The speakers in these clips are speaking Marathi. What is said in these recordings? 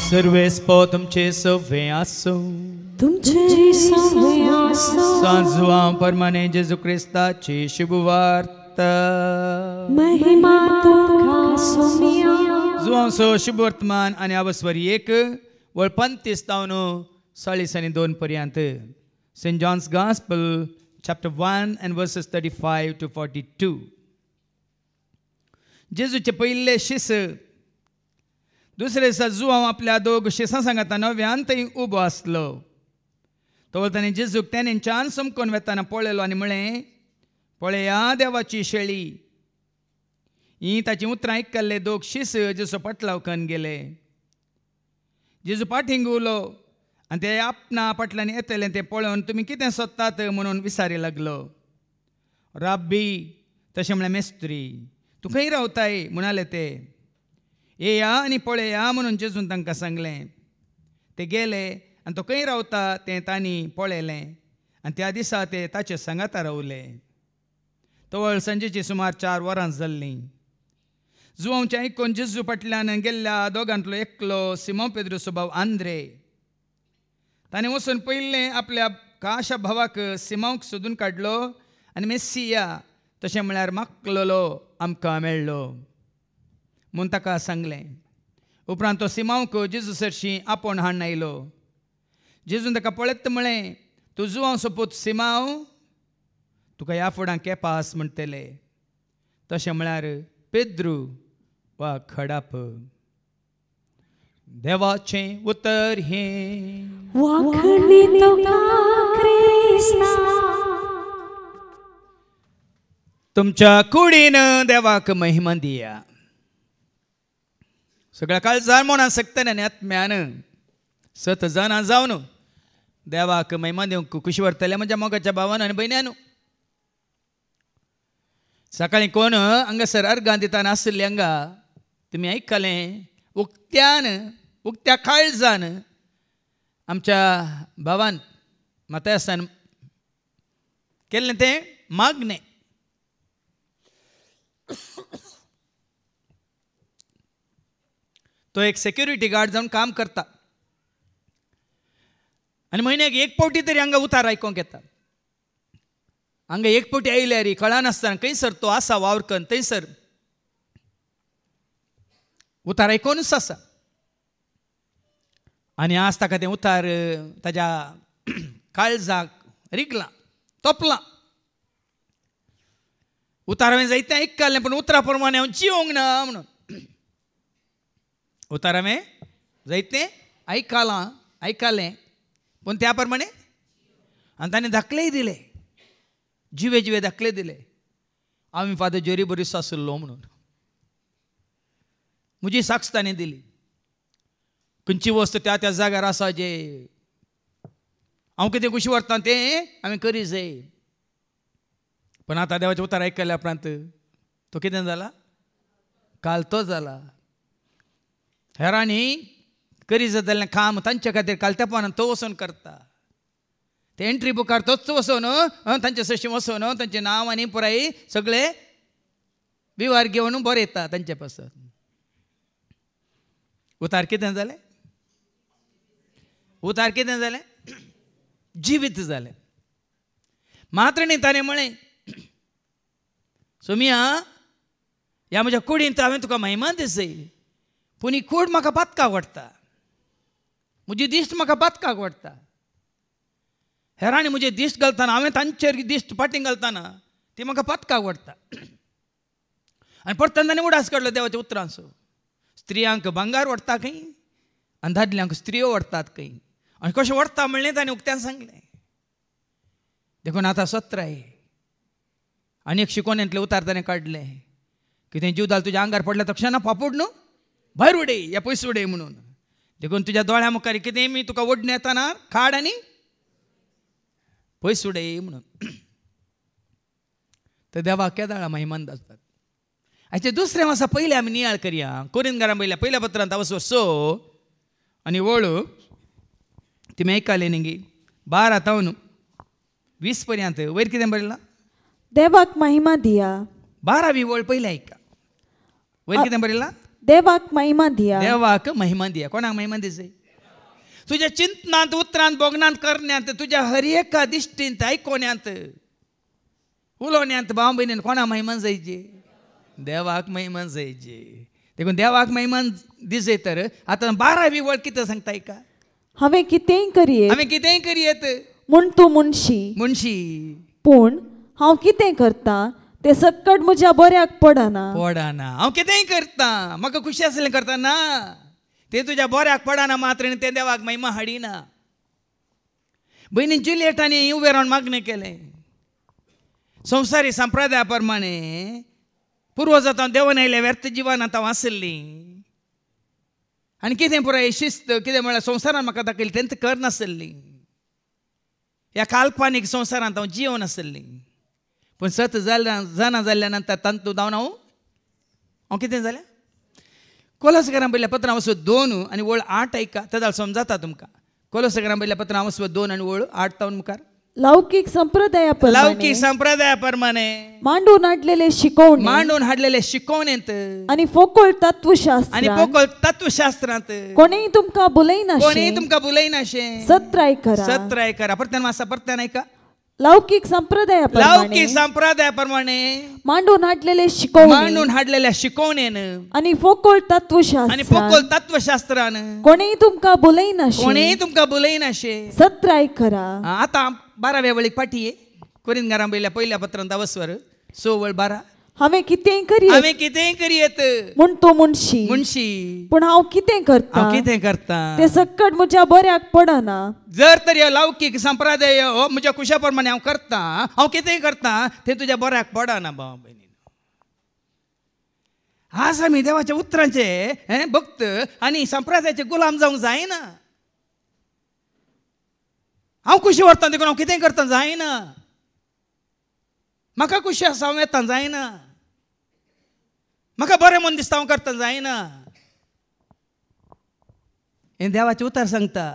सर्वेस्पो तुमचे सवे आसो तुमचे सवे आसो सांजुआ परमाने जेजू ख्रिस्ताची शुभवार्ता महिमा तुका सोमिया जुआंसो शुभ वर्तमान आणि अवस्वरी 1 वळ 35 तावन 42 पर्यंत saint John's gospel chapter 1 and verses 35 to 42 जेजूचे पहिले शिस दुसरे दिसा जुआंव आपल्या दोग शिसां सांगता नव्यान थंय उबो आसलो तो ताणें जेजूक तेंच्यान समकोन वेताना पळयलो आनी म्हळें पळया देवाची शेळी ही ताची उतरां आयकल्ले दोग शिस जेजू फाटलावकन गेले जेजू फाटींग उलो आनी ते आपणा फाटल्यान येतले तें पळोवन तुमी कितें सोदतात म्हणून विचारी लागलो राब्बी तशें म्हळ्यार मेस्त्री तूं खंय रावताय म्हणाले ते येया आनी पळया म्हणून जेजून तांकां सांगलें ते गेले आनी तो खंय रावता तें तांणी पळयलें आनी त्या दिसा ते ताचे सांगाता रावले तवळ सांजेची सुमार 4 वरां जाल्लीं जुआंवचें आयकून जेजू फाटल्यान गेल्ल्या दोगांतलो एकलो सिमोन पेद्रूचो भाव आंद्रे ताणें वचून पयलें आपल्या काशा भावाक सिमोंक सोदून काडलो आनी मेस्सिया तशें म्हळ्यार मागलेलो आमकां मेळ्ळो म्हूण ताका सांगलें उपरांत तो सिमोंक जेजू सरशीं आपोवन हाडून आयलो जेजून ताका पळयत म्हळें तूं जुआंवचो पूत सिमोन तुका ह्या फुडां केपास म्हणटले तशें म्हळ्यार पेद्रू वा खडाप देवाचें उतर हें वाखणी तुका क्रिस्ता तुमच्या कुडीन देवाक महिमा दिया सगळ्या काळजार म्हूण आसक्तन आनी आत्म्यान सत जाणां जावन देवाक महिमा दिवंक खुशी व्हरतले म्हज्या मोगाच्या भावान आनी भयण्यान सकाळीं कोण हांगासर अर्गां दिताना आसले हांगा तुमी आयकलें उक्त्या काळजान आमच्या भावान मातयासान केल्लें तें मागणें तो एक सेक्युरिटी गार्ड जावन काम करता आनी म्हयन्याक एक फावटी तरी हांगा उतार आयकोंक येता हांगा एक फावटी आयल्यार कळनासतना खंयसर तो आसा वावरकन थंयसर उतार आयकोनूच आसा आनी आज ताका तें उतार ताज्या काळजाक रिगलां तोपलां उतार हांवें जायतें आयकल्लें पूण उतरा प्रमाणे हांव जिवंक ना म्हणून उतार हांवें जायतें आयकलें पूण त्या प्रमाणे आनी ताणें दाखलेय दिले जिवे दाखले दिले आमी फादर जोरी बरीस आसलो म्हणून म्हजी साक्ष ताणें दिली खंयची वस्त त्या जाग्यार आसा जे हांव कितें खुशी व्हरता तें हांवें करी जाय पण आतां देवाचें उतार आयकल्या उपरांत तो कितें जाला कालतो जाला हेरांनी करी जातालें काम तांचे खातीर कालतेपणान तो वचून करता ते एंट्री बुकार तोच वचून तांचे सशी वचून तांचें नांव आनी पुराय सगळे विवार घेवन बरयता तांचे पासून उतार कितें जालें उतार कितें जालें जिवीत जालें मात्र न्ही ताणें म्हळें सोमिया ह्या म्हज्या कुडींत हांवें तुका महिमा दिसय पूण ही कूड म्हाका बातकाक वाडटा म्हजी दिश्ट म्हाका बातकाक वाडटा हेरांनी म्हजे दिश्ट घालतना हांवें तांचेर दिश्ट फाटीं घालतना ती म्हाका बातकाक वाडटा आनी परतन ताणें उडास काडलो देवाच्या उतरांचो स्त्रियांक भांगार वाडटा खंय आनी दादल्यांक स्त्रियो वाडटात खंय आनी कशें वाडटा म्हणलें ताणें उक्त्यान सांगलें देखून आतां सत्राय आनी एक शिकोवण्यांतलें उतार ताणें काडलें कितें जीवदाल तुज्या आंगार पडल्या तक्षणा पापूड न्हू भायर उडय या पयस उडय म्हणून देखून तुज्या दोळ्या मुखार कितें मी तुका ओडून येताना खाड आनी पयस उडय म्हणून तर देवाक केदाळा महिमान जातात हाचे दुसरें वर्सा पयलें आमी नियाळ करया कोरिंथकारां पयल्या पत्रांत वर्स 6 आनी वळू तुमी आयकलें न्ही 12 तावन 20 पर्यंत वयर कितें बरयलां देवाक महिमा दिया 12वी वळ पयलें आयका वयर कितें बरयलां देवाक महिमा दिया. देवाक महिमा दिया. कोणाक महिमा दिसे? तुझ्या चिंतनांत उतरांत बोगनांत करण्यांत तुझ्या हर एका दिश्टींत आयकोन्यांत उलोवण्यांत भाव भयणीन कोणा महिमान जायची? देवाक महिमान जायची. देखून देवाक महिमान दिसे तर आतां 12वी वळ कितें सांगता का? हांवें कितेंय करियेत आमी कितेंय करियेत म्हूण तूं मुनशी, पूण हांव कितें करता तें सक्कट म्हज्या बऱ्याक पडना. हांव कितेंय करता म्हाका खुशी आसलें करता ना, तें तुज्या बऱ्याक पडना मात्र तें देवाक महिमा हाडिना. भयणीन जुलियटांनी उबें रावन मागणें केलें. संवसारी संप्रदाया प्रमाणे पुर्वजांत देवान आयल्या व्यर्थ जिवनांत हांव आसलीं आनी कितें पुराय शिस्त कितें म्हळ्यार संवसारान म्हाका दाखयलें तें करनासलीं. ह्या काल्पनीक संवसारांत हांव जिवन आसलीं. पूण सत जाना जाल्ल्या नंतर तांतूं जावन हांव कितें जालें? कोलोसकारां बरयल्या पत्रां वचो 2 आनी वळ 8 ऐका, तें समजाता तुमकां. कोलोसकारां बरयल्या पत्रां वचो 2 आनी वळ 8 तावन मुखार. लौकिक संप्रदाया प्रमाणे मांडून हाडलेले शिकवणेंत आनी फोकोळ तत्वशास्त्रांत कोणेय तुमकां बुलयनाशें सत्राय करा. परत्यान मातसा परत्यान ऐका. लौकिक संप्रदाया प्रमाणे मांडून हाडलेल्या शिकवणेन आनी फोकोळ तत्वशास्त्रान कोणेय तुमकां बुलयनाशें सत्राय करा. आतां 12व्या वळीक पाटी कोरिंथकारां बरयल्या पहिल्या पत्रांत 10 वर 6 वळ 12. हांवें कितेंय करियेत म्हूण तूं मुनशी, पूण हांव कितें करता तें सक्कट म्हज्या बऱ्याक पडना. जर तर ह्यो लौकीक संप्रदाय हो म्हज्या खुशा प्रमाणे हांव करता, हांव कितेंय करता तें तुज्या बऱ्याक पडना. भाव भयणी, आज आमी देवाच्या उतरांचे भक्त आनी संप्रदायाचे गुलाम जावंक जायना. हांव खुशी व्हरता देखून हांव कितेंय करता जायना. म्हाका खुशी आसा हांव येता जायना. म्हाका बरें मन दिसता हांव करता जायना. हें देवाचें उतर सांगता.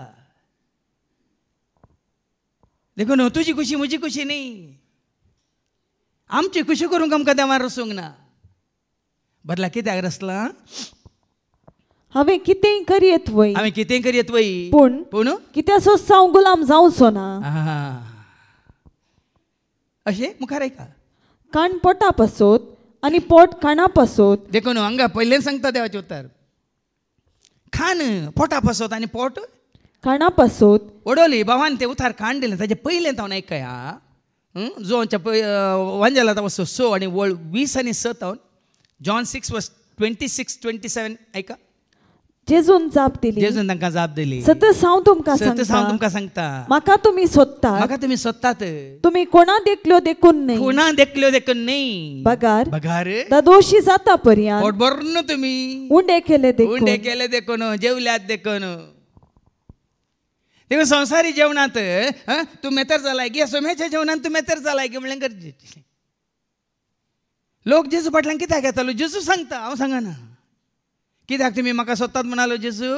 देखून तुजी खुशी म्हजी खुशी न्ही. आमची खुशी करूंक आमकां देवान रसूंक ना. बदला कित्याक रसलां? हांवें कितेंय करियेत वय पूण कित्याचो हांव गुलाम जावचो ना. अशें मुखार ऐका. कान पोटा पासोत आनी पोट काना पासोत. देखून हांगा पयलें सांगता देवाचें उतर. खान पोटा पासोत आनी पोट काना पासोत. ओडोली भावान तें उतार काण दिलें ताजें पयलें हांव ऐकया. जोनच्या वांजेलांत वचो 6 आनी वळ 20 आनी 6 तावन जॉन 6:26-27 ऐका. जेजून जाप तांकां जाप दिली. सतत हांव तुमकां सांगता म्हाका तुमी सोदतात तुमी कोणा देखल्यो देखून न्ही. बगार दोशी जाता पर्यंत पोट भरून तुमी उंडे केले देखून जेवल्यात देखून. देखून संवसारी जेवणांत तूं मेतर जालाय गे. सोम्याच्या जेवणांत तूं मेतर जालाय गे म्हणल्यार गरजेचें. लोक जेजू फाटल्यान कित्याक येतालो? जेजू सांगता, हांव सांगना. कित्याक तुमी म्हाका सोदतात म्हणालो जेजू?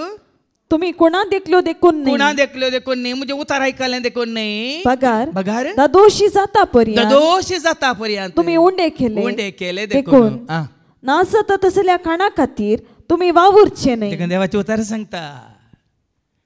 तुमी कोणा देखल्यो देखून न्ही. म्हणजे उतार आयकलें देखून न्ही. बगार दोशी जाता पर्यंत तुमी उंडे केले देखून नासता तसल्या खाणा खातीर तुमी वावुरचे न्ही. देवाचें उतार सांगता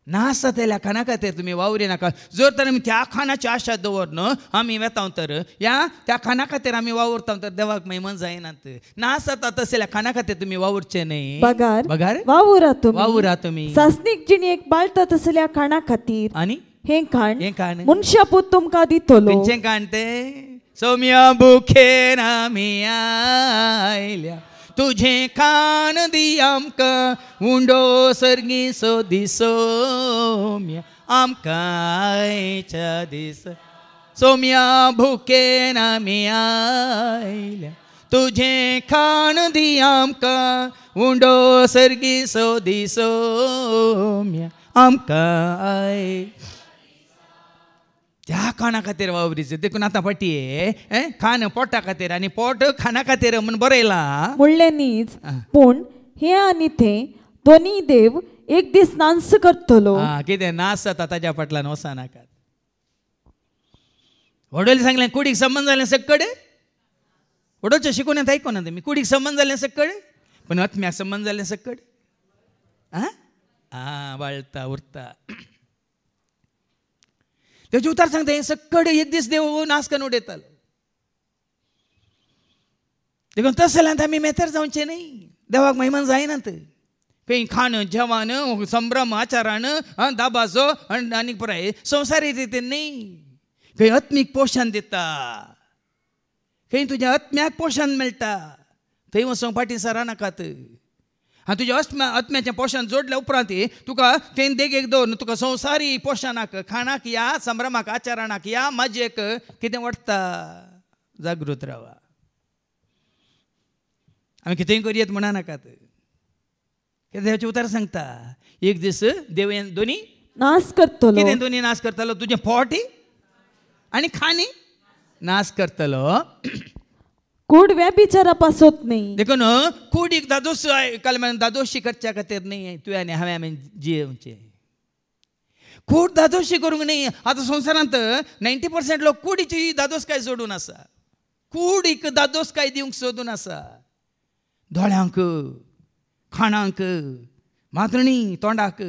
नासता तेल्या खाणा खातीर तुमी वावुरी नाका. जर तर आमी त्या खाणाची आशा दवरन आमी वेता तर त्या खाणा खातीर आमी वावुरता तर देवाक महिमान जायनात. नासता तसल्या खाणा खातीर तुमी वावुरचे न्ही. बगार वावुरा तुमी. सासनीक जिणेक बाळटा तसल्या खाणा खातीर आनी हें खाण मनशापूत तुमकां दितलो. खंयचें खाण तें? सौम्या भुखेन आमी आयल्या तुझे खाण दी आमकां उंडो सर्गी सोदी सोम्या आमकां आयच्या दिस. सोम्या भुकेन आमी आयल्या तुझे खाण दी आमकां उंडो सर्गी सोदी सोम्या आमकां आय. त्या खाणा खातीर वावरीचें. देखून आतां पाटये खाण पोटा खातीर आनी पोट खाणा खातीर म्हूण बरयलां म्हणलें न्हीच. पूण हें आनी तें दोनी देव एक दीस नास करतलो. कितें नास जाता ताज्या फाटल्यान वचनाकात. वडोली सांगलें कुडीक संबंद जालें सक्कड. वडोच्या शिकवण्यात आयकोना तुमी. कुडीक संबंद जालें सक्कड पण आत्म्याक संबंध जालें सकट वाळटा उरता. तेजे उतार सांगता हें सकट एक दीस देव नाश करून उडयतालो. देखून तशें जाल्यार आमी मेतेर जावचें न्ही. देवाक महिमान जायनात. खंय खाण जेवण संभ्रम आचारान दाबाजो आनी पुराय संवसारीक रितीन न्ही. खंय आत्मीक पोशण दिता, खंय तुज्या आत्म्याक पोशण मेळटा, थंय वचोंक फाटीं सरा नाकात. तुज्या आत्म्याचें पोशण जोडल्या उपरांत तुका तें देगेक दवरून तुका संवसारी पोशणाक खाणाक या संभ्रमाक आचाराणाक या मजेक कितें वाडटा. जागृत रावा. आमी कितेंय करयत म्हणा नाकात. देवाचें उतर सांगता एक दीस देव दोनी नाश करतलो. कितें दोनी नाश करतलो? तुजें पोट आनी खाणी नाश करतलो. कूड व्यभिचारा पासत नाही. देखून कूडीक दादोस दादोशी करच्या खातीर न्ही तुवें आनी हांवें आमी जियेवचें. कूड दादोशी करूंक न्ही. आतां संवसारांत 90% लोक कूडीची दादोसकाय सोडून आसा. कूडीक दादोसकाय दिवंक सोदून आसा. दोळ्यांक, खाणांक, मातणी तोंडाक,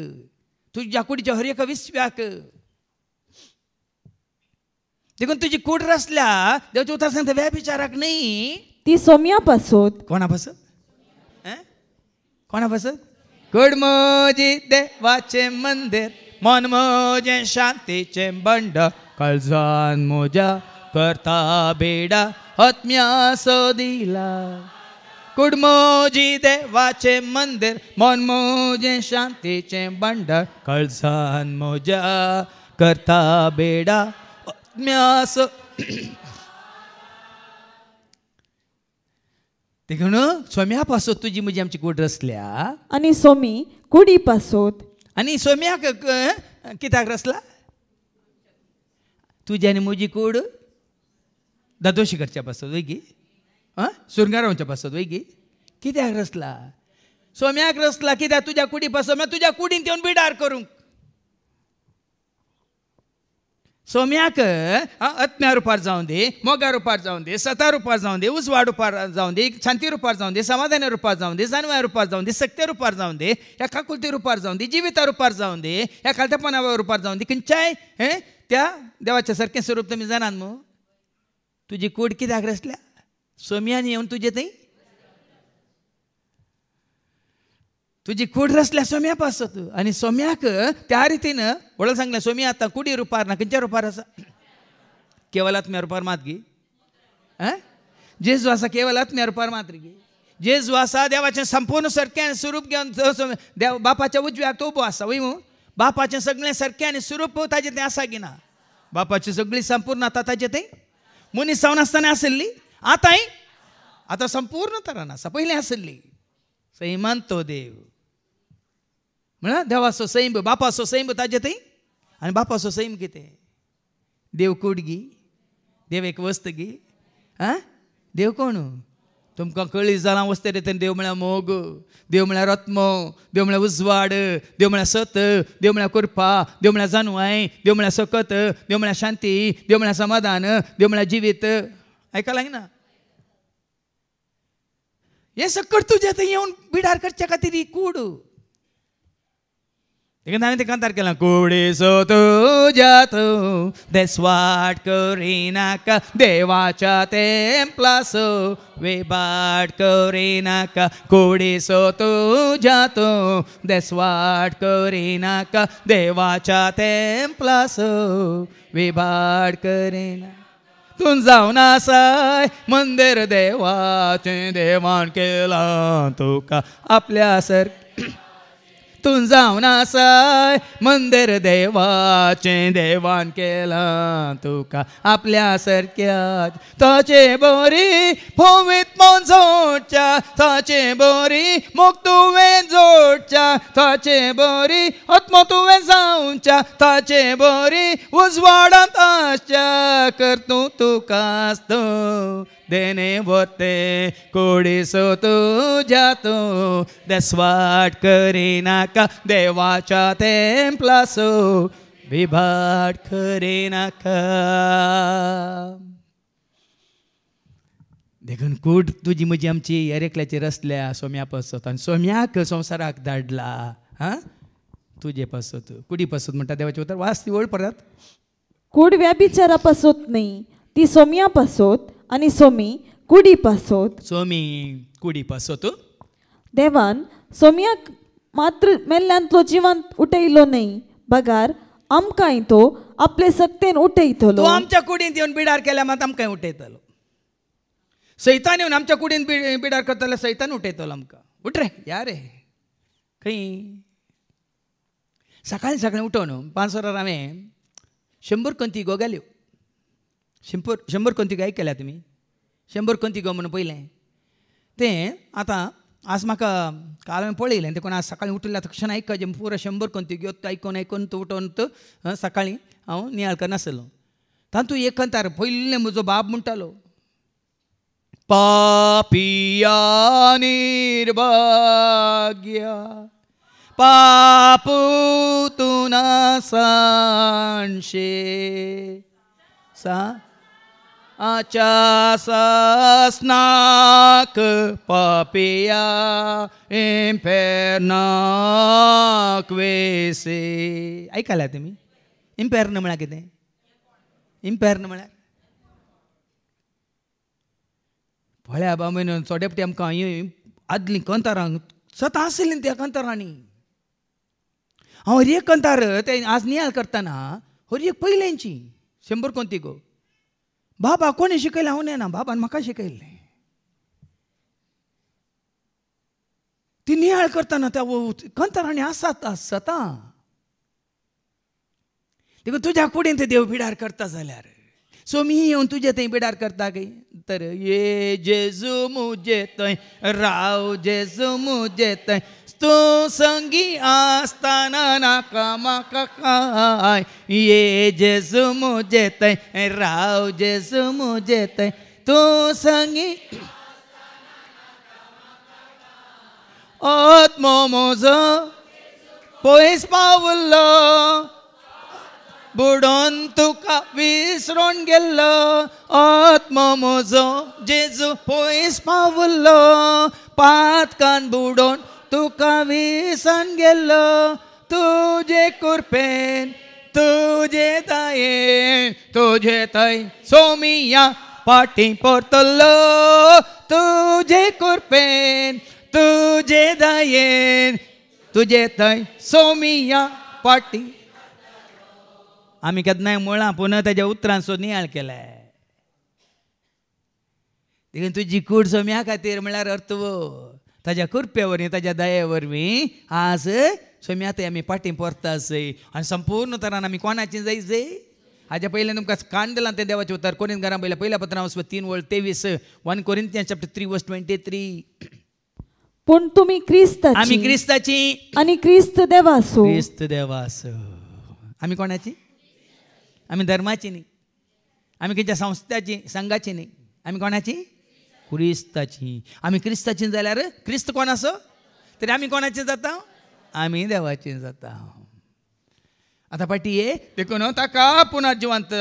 तुज्या कुडीच्या हर एका विस्व्याक. देखून तुजी कूड रचल्या देवाचें उतर सांगता व्यभिचाराक न्ही. ती सोम्या पासत. कोणा पासत? कोणा पासत? कूड मोजी देवाचें मंदिर, मन मोजें शांतीचें बंड, काळजान मोजा करता बेडा आत्म्या सोदिला. कूड मोजी देवाचें मंदिर, मन मोजें शांतीचें बंड, काळजान मोजा करता बेडा देखून सोम्या पासत तुजी म्हजी आमची कूड रचल्या. आनी सोमी कुडी पासत. आनी सोम्याक कित्याक रचला? तुजी आनी म्हजी कूड दादोशी करच्या पासत वैगी सुरंगार रावच्या पासत वैगी. कित्याक रचला? सोम्याक रचला कित्याक तुज्या कुडी पासत तुज्या कुडीन येवन बिडार करूंक. सोम्याक आत्म्या रुपार जावं दे, मोगा रुपार जावं दे, सता रुपार जावं दे, उजवाड रुपार जावं दे, शांती रुपार जावं दे, समाधान रुपार जावं दे, जानव्या रुपार जावं दे, सत्य रुपार जावं दे, ह्या काकुलती रुपार जावं दे, जिविता रुपार जावं दे, ह्या खालत्यापणा रुपार जावं दे, खंयच्याय त्या देवाच्या सारकें स्वरूप तुमी जाणात मू. तुजी कूड कित्याक रचल्या? सोम्यान येवन तुजे थंय तुजी कूड रचल्या सोम्या पासत. आनी सोम्याक त्या रितीन वळख सांगलें सोमी आतां कुडी रुपार ना. खंयच्या रुपार आसा? केवल आत्म्या रुपार मात गे. जेजू आसा केवल आत्म्या रुपार मात्र गे. जेजू आसा देवाचें संपूर्ण सारकें स्वरूप घेवन देव बापाच्या उजव्याक तो उबो आसा. वय मू बापाचें सगळें सारकें आनी स्वरूप ताजें तें आसा गी ना. बापाची सगळी संपूर्ण आतां ताजें तें मनीस जावन आसतना आसली. आतां संपूर्ण तरान आसा. पयलीं आसली. सैमान तो देव म्हणा देवाचो सैम बापाचो सैम ताजे थंय. आनी बापाचो सैम कितें? देव कूड गी. देव एक वस्त गी. देव कोण? तुमकां कळी जालां वस्ते रे. देव म्हळ्यार मोग, देव म्हळ्यार आत्मो, देव म्हळ्यार उजवाड, देव म्हळ्यार सत, देव म्हळ्यार कृपा, देव म्हळ्यार जानवाय, देव म्हळ्यार सकत, देव म्हळ्यार शांती, देव म्हळ्यार समाधान, देव म्हळ्यार जिवीत. आयकलां ना? हे सकट तुजे थंय येवन बिडार करच्या खातीर ही कूड. देखून हांवें तें कांतार केलां. कुडीसो तुज्या तूं देसवाट करिनाका, देवाच्या तेंपलासो वेबाट करिनाका. कुडीसो तुज्या तूं देसवाट करिनाका, देवाच्या तेंपलासो वेबाट करिनाका. तूं जावन आसाय मंदिर देवाचें, देवान केलां तुका आपल्या सारकें. तूं जावन आसाय मंदिर देवाचें, देवान केलां तुका आपल्या सारक्या. ताचे बरी फोवीत मन जोडच्या, ताचे बरी मोग तुवें जोडच्या, ताचे बरी आत्मा तुवें जावच्या, ताचे बरी उजवाडांत आसच्या. करतूं तुकाच देने वते कुडीसो तुज्या तूं देसवाट करिनाका, देवाच्या तेंपलासो विभाट करिनाका. देखून कूड तुजी म्हजी आमची एरेकल्याचेर असल्या सोम्या पसत आनी सोम्याक संवसाराक धाडला. हां तुजे पसत कुडी पसत म्हणटा देवाचे उतर वास ती वळ परत. कूड व्याभिचारा पसत नाही, ती सोम्या पसत आणि सोमी कुडी पसत. सोमी कुडी पसत. देवान सोम्याक मात्र मेल्ल्यांतलो जिवंत उठयलो नाही, बगार आमकांय तो आपले सक्तेन उठयतलो. तो आमच्या कुडींत येवन बिडार केल्या मात आमकांय उठयतलो. सैतान येवन आमच्या कुडीन बिडार करतलो, सैतान उठयतलो आमकां. उठ रे या रे खंय. सकाळी सकाळी उठोवन 5 वरांर हांवें 100 कंती गो घाल्यो. 100 कंती काय केल्या तुमी? 100 कंती गो म्हणून पयलें तें आतां आज म्हाका काल हांवें पळयलें देखून आज सकाळीं उठल्या तक्षण आयकचे पुरो 100 कंती घेवन आयकून तो उठोवन सकाळीं हांव नियाळ करनासलो. तातूंत एक कंतार पयलें म्हजो बाब म्हणटालो, पापिया निर्भाग्य पापू तू ना सांशे सा आचा सासनाक पापिया इम्पेरनाक वेसे. ऐकला तुमी? इम्पेरन म्हळ्यार कितें? इम्पेरन म्हळ्यार पळया बा म्हण चोडेपटी आमकां आदलीं कंतारां सत आसलीं त्या कंतारांनी. हांव हर एक कंतार ते आज नियाळ करतना हर एक पयलेंची 100 कंती गो. बाबा कोणी शिकयलें? हांव न्हय ना, बाबान म्हाका शिकयलें. ती नियाळ करतना त्या कंतारांनी आसात आसता. देखून तुज्या कुडींत देव बिडार करता जाल्यार सोमी येवन तुजे थंय बिडार करता गे. तर ये जेजू मुजे थंय राव, जेजू मुजे थंय तूं संगी आसतना नाका म्हाका काय. ये जेजू मुजे थंय राव, जेजू मुजे थंय तूं संगी. आत्मो म्हजो पयस पावलो, बुडोन तुका विसरून गेल्लो. आत्मो म्हजो जेजू पयस पावलो, पातकान बुडोन तुका विसरून गेल्लो. तुजे कुरपेन तुजे दयेन तुजे थंय सोमिया पाटी परतलो. तुजे कुरपेन तुजे दयेन तुजे थंय सोमिया पाटी. आमी केन्नाय मुळां पुन्हा ताच्या उतरांचो नियाळ केलाय. देखून तुजी कूड सोम्या खातीर म्हळ्यार अर्थ ताज्या कुरपे वरवीं ताज्या दये वरवीं आज सोम्या थंय आमी पाटी परता जय. आनी संपूर्ण तरान आमी कोणाची जाय जय. हाज्या पयलें तुमकां काण दिलां तें देवाचें उतर कोरिंथ घरां पयल्या पयल्या पत्रां 3:23 1 Corinthians chapter 3 verse 23. पूण तुमी क्रिस्ताची, आमी क्रिस्ताची आनी क्रिस्त देवाचो. क्रिस्त देवाचो. आमी कोणाची? आमी धर्माची न्ही, आमी खंयच्या संस्थाची संघाची न्ही, आमी कोणाची? क्रिस्ताची. आमी क्रिस्ताची जाल्यार क्रिस्त कोण आसो? तरी आमी कोणाची जाता? आमी देवाची जाता. आतां पाटी ये देखून ताका पुना जिवंत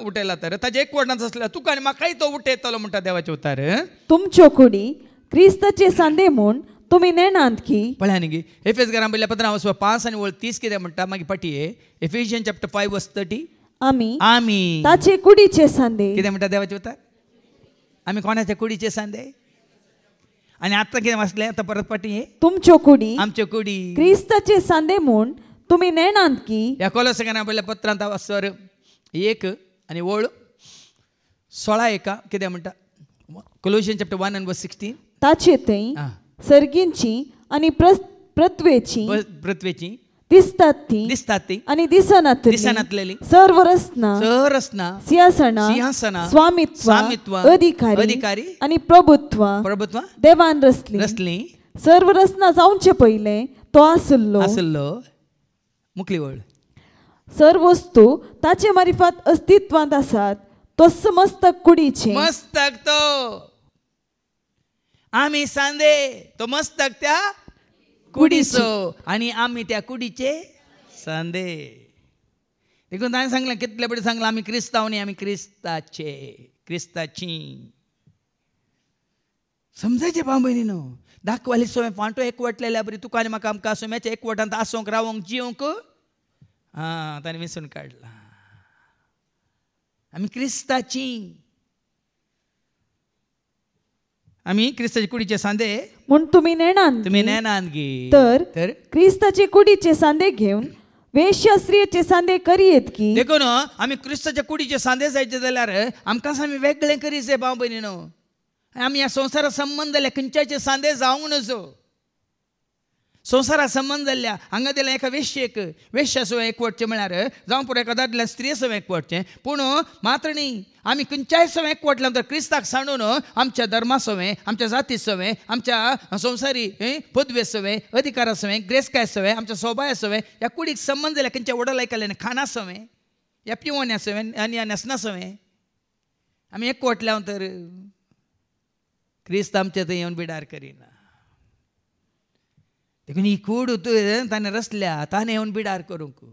उठयला तर ताजे एक वडनाच आसल्या तुका आनी म्हाकाय तो उठयतलो म्हणटा देवाचें उतर. तुमच्यो कुडी क्रिस्ताचे सांदे म्हूण तुमी नेणांत की. पळया न्ही एफेस घरां पयल्या पत्रां 5 आनी 30 कितें म्हणटा मागीर पाटी ये Ephesians chapter 5 verse 30. आमी ताचे कुडीचे सांदे. कितें म्हणटा देवाचें उतर? आमी कोणाचे कुडीचे सांदे? आनी आतां कितें वाचलें? आतां परत पाटी ये तुमच्यो कुडी, आमच्यो कुडी क्रिस्ताचे सांदे म्हूण तुमी नेणांत की. ह्या कोलोसे घरां पयल्या पत्रांत वाचर 1 आनी वळ 16 कितें म्हणटा? Colossians chapter 1 and verse 16. ताचे थंय सर्गींची आनी पृथ्वेची दिसतात ती आनी दिसनातली सर्व रचना सिंहासना स्वामित्व अधिकारी आनी प्रभुत्व देवान रचली. सर्व रचना जावचे पयले तो आसलो. मुखली वळ. सर्व वस्तू ताचे मार्फत अस्तित्वांत आसात. तो मस्तक कुडीचे. मस्तक तो आमी सांदे, तो मस्तक त्या कुडीचो आनी आमी त्या कुडीचे सांदे. देखून ताणें सांगलें कितले बरें सांगलां आमी क्रिस्तांव न्ही, आमी क्रिस्ताची. समजायचे भाव भयणीनो दाखवाली सवय फांटो एकवटलेल्या बरी तुका आनी म्हाका आमकां सोम्याच्या एकवटांत आसोंक रावोंक जियोंक ताणें विसरून काडला. आमी क्रिस्ताचे कुडीचे सांदे म्हूण तुमी नेणान गी तर क्रिस्ताचे कुडीचे सांदे घेवन वेश्यास्त्रीचे सांदे करियेत की. देखून आमी क्रिस्ताच्या कुडीचे सांदे जायचे जाल्यार आमकां आमी वेगळें करी जाय भाव भयणीनो. आमी ह्या संवसारा संबंध जाल्ल्या खंयच्याचे सांदे जावंक नजो. संवसारा संबंध जाल्ल्या हांगा दिल्या एका वेश्या सवय एकवटचें म्हळ्यार जावं पुरो एका दादल्या स्त्री सवय एकवटचें. पूण मात्र न्ही आमी खंयच्याय सवय एकवटल्या नंतर क्रिस्ताक सांडून आमच्या धर्मा सवय आमच्या जाती सवय आमच्या संवसारी पदवे सवय अधिकारा सवय ग्रेस्काय सवय आमच्या सोबाया सवय ह्या कुडीक संबंध जाल्या खंयच्या वडलायकाल्यान खाना सवय ह्या पिवोन्या सवय आनी न्यासना सवय आमी एकवटल्या नंतर क्रिस्त आमच्या थंय येवन बिडार करिना. देखून ही कूड ताणें रचल्या ताणें येवन बिडार करूंक.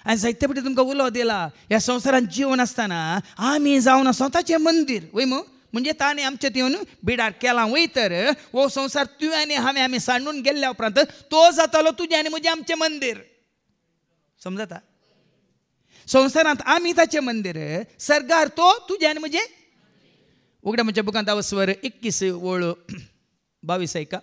आनी जायते फावटी तुमकां उलो दिला ह्या संवसारांत जिवन आसतना आमी जावन स्वताचें मंदीर वय म्हणजे ताणें आमचे येवन बिडार केलां. वय तर हो संवसार तुवें आनी हांवें आमी सांडून गेल्ल्या उपरांत तो जातालो तुजें आनी म्हजें आमचें मंदीर. समजता संवसारांत आमी ताचें मंदीर सर्गार तो तुजें आनी म्हजें. उगड्या म्हणजे बुकांत स्वर 21 ओळ 22 ऐका.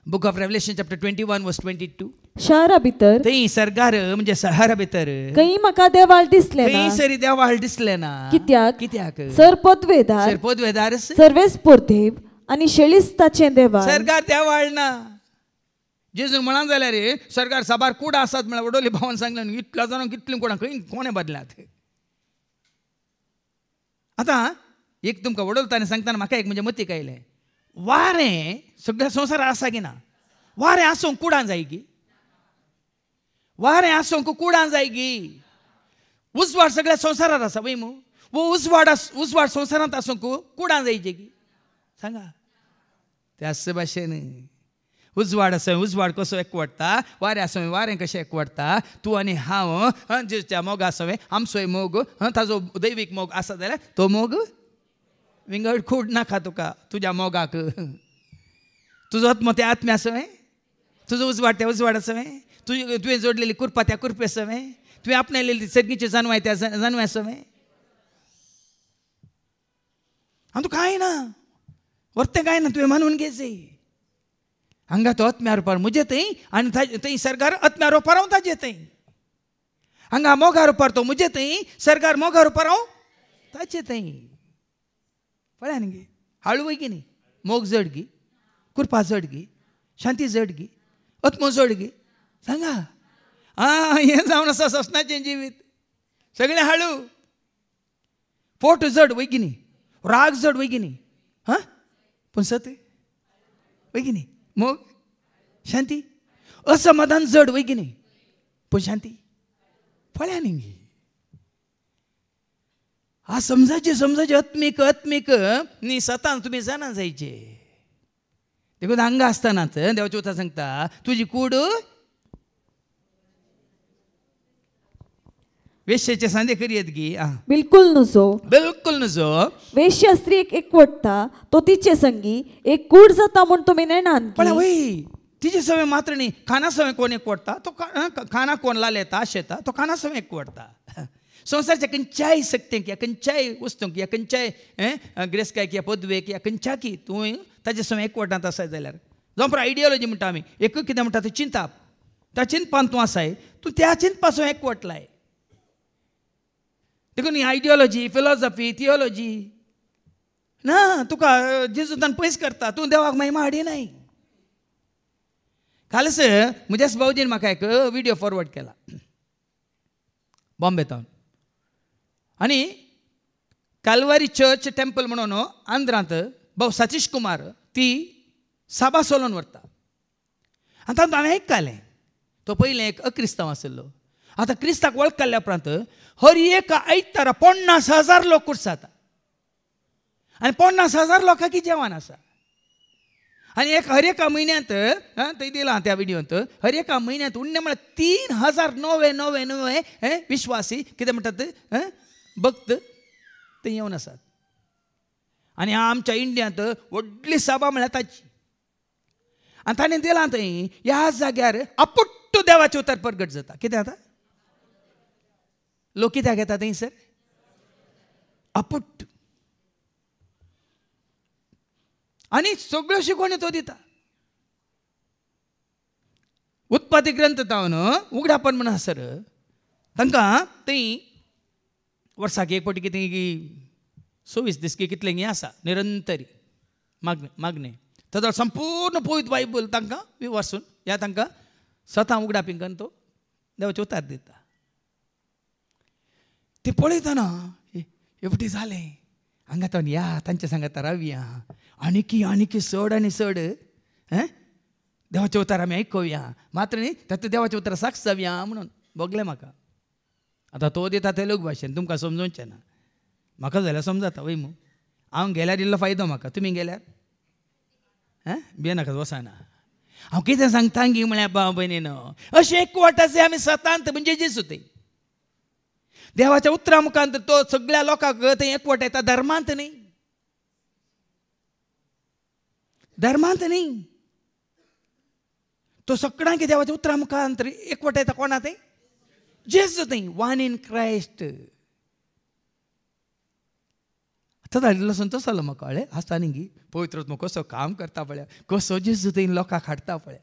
बुक ऑफ रेवलेशन चॅप्टर 21 वर्स 22. शारा भितर थंय सर्गार म्हणजे शहरा भितर खंय म्हाका देवाळ दिसले ना. खंय सरी देवाळ दिसले ना. कित्याक सर पदवेदार सर्वेस पोरदेव आनी शेळिस्ताचें देवाळ सर्गार देवाळ ना. जेजून म्हणान जाल्यार रे सर्गार साबार कुडा आसात म्हळ्यार वडोली भावान सांगलें इतल्या जाणांक कितलें कोणा खंय कोणे बदल्यात. आतां एक तुमकां वडोलताना सांगतना म्हाका एक म्हणजे मतीक आयलें वारें सगळ्या संवसारांत आसा की ना. वारें आसूंक कुडान जाय गी. वारें आसूंक कुडान जाय गी. उजवाड सगळ्या संवसारांत आसा वय मू. वो उजवाड संवसारांत आसूंक कुडान जायचे गी सांगा. त्याच भाशेन उजवाड आसा उजवाड कसो एकवटता वारें आसा वारें कशें एकवटता. तूं आनी हांव जेच्या मोग आसा आमचोय मोग ताजो दैवीक मोग आसा जाल्यार तो मोग विंगड खूड नाका तुका तुज्या मोगाक. तुजो आत्मो त्या आत्म्या सवय तुजो उजवाड त्या उजवाड सवय तुवें जोडलेली कुरपा त्या कुरपे सवय तुवें आपणायलेली सर्गीची जानवाय त्या जानव्या सवय. आनी तूं कांय ना वर्तें कांय ना तुवें मानून घेजय. हांगा तो आत्म्या रुपार म्हजे थंय आनी थंय सर्गार आत्म्या रुपार हांव ताजे थंय. हांगा मोगा रुपार तो म्हजे थंय सर्गार मोगा रुपार हांव ताजे थंय. पळय न्ही हाळू वय की न्ही मोग जड गी कुरपा जड गी शांती जड गी आत्मो जड गी सांगा. हें जावन आसा ससनाचें जिवीत सगळें हाळू. पोट जड वय की न्ही राग जड वय की न्ही पूण सत वय की न्ही मोग शांती असमाधान जड वय की न्ही पूण शांती. पळया न्ही समजायचे आत्मीक न्ही सतान तुमी जाणा जायचे. देखून हांगा आसतनाच देवाची उतर सांगता तुजी कूड वेश्येचे सांदे करियेत गी. बिलकुल नजो वेश्या स्त्रीक एकवटता तो तिचे संगी एक कूड जाता म्हूण तुमी नेणान. पण वय तिचे सवय मात्र न्ही खाना सवय कोण एकवटता तो खाना कोण लालेता शेता तो खाना सवय एकवटता. संवसारच्या खंयच्याय सक्तेक या खंयच्याय वस्तूंक या खंयच्याय ग्रेस्कायक या पदवेक या खंयच्याकी तूं ताचे सवय एकवटांत आसाय जाल्यार जावं पुरो आयडियोलॉजी म्हणटा आमी एक कितें म्हणटा तें चिंताप त्या चिंतपान तूं आसाय तूं त्या चिंतपा सवय एकवटलाय. देखून ही आयडियोलॉजी फिलॉसॉफी थियोलॉजी ना तुका जेजूतान पयस करता तूं देवाक महिमा हाडिनाय. कालच म्हज्याच भावजीन म्हाका एक विडियो फॉरवर्ड केला बॉम्बेतावन. आनी कालवारी चर्च टेम्पल म्हणून आंध्रांत भाऊ सतीश कुमार ती सभा चलोवन व्हरता. आनी तातूंत हांवें आयकतालें तो पयलें एक अक्रिस्तांव आसलो. आतां क्रिस्ताक वळखल्या उपरांत हर एक आयतारा 50,000 लोक कुर्साता आनी 50,000 लोकांकी जेवण आसा. आनी हर एका म्हयन्यांत थंय दिलां त्या विडियोंत हर एका म्हयन्यांत उण्णे म्हळ्यार 3,000 विश्वासी कितें म्हणटात भक्त थंय येवन आसात. आनी आमच्या इंडियांत व्हडली सभा म्हळ्यार ताची. आनी ताणें दिलां थंय ह्या जाग्यार आपट्टू देवाचें उतर प्रगट जाता. कितें जाता? लोक कित्याक येता थंयसर? आपट्टू. आनी सगळ्यो शिकवण्यो तो दिता. उत्पत्ती ग्रंथ जावन उगडापण म्हण आसर तांकां थंय वर्साक एक फावटी कितें 24 दीस कितलें हें आसा निरंतरी मागणें. ताचो संपूर्ण पवित्र बायबल तांकां वाचून ह्या तांकां स्वता उगडापी करून तो देवाचें उतर दिता. ते पळयतना हे फावटी जालें हांगा तो या तांच्या सांगात रावया आनीकी चड आनी चड देवाचें उतर आमी आयकुया. मात्र न्ही तातूंत देवाचें उतर साक्ष जावया म्हणून बगलें म्हाका. आतां तो दिता तेलुगू भाशेन तुमकां समजोवचें ना. म्हाका जाल्यार समजता वय मू. हांव गेल्यार इल्लो फायदो म्हाका. तुमी गेल्यार भियेनाकात वचना. हांव कितें सांगता गी म्हळ्यार भाव भयणीनो अशें एकवटाचे आमी सतांत म्हणजे जेजू थंय देवाच्या उतरा मुखांत तो सगळ्या लोकांक थंय एकवट येता. धर्मांत न्ही. धर्मांत न्ही. तो सगळ्यांक देवाच्या उतरा मुखांत एकवट येता. कोणा थंय? जेजू थंय. One in Christ. आतां धाडिल्लो संतोश जालो म्हाका. कळ्ळें आसता न्ही पवित्र आत्मो कसो काम करता पळय. कसो जेजू थंय लोकांक हाडटा पळय.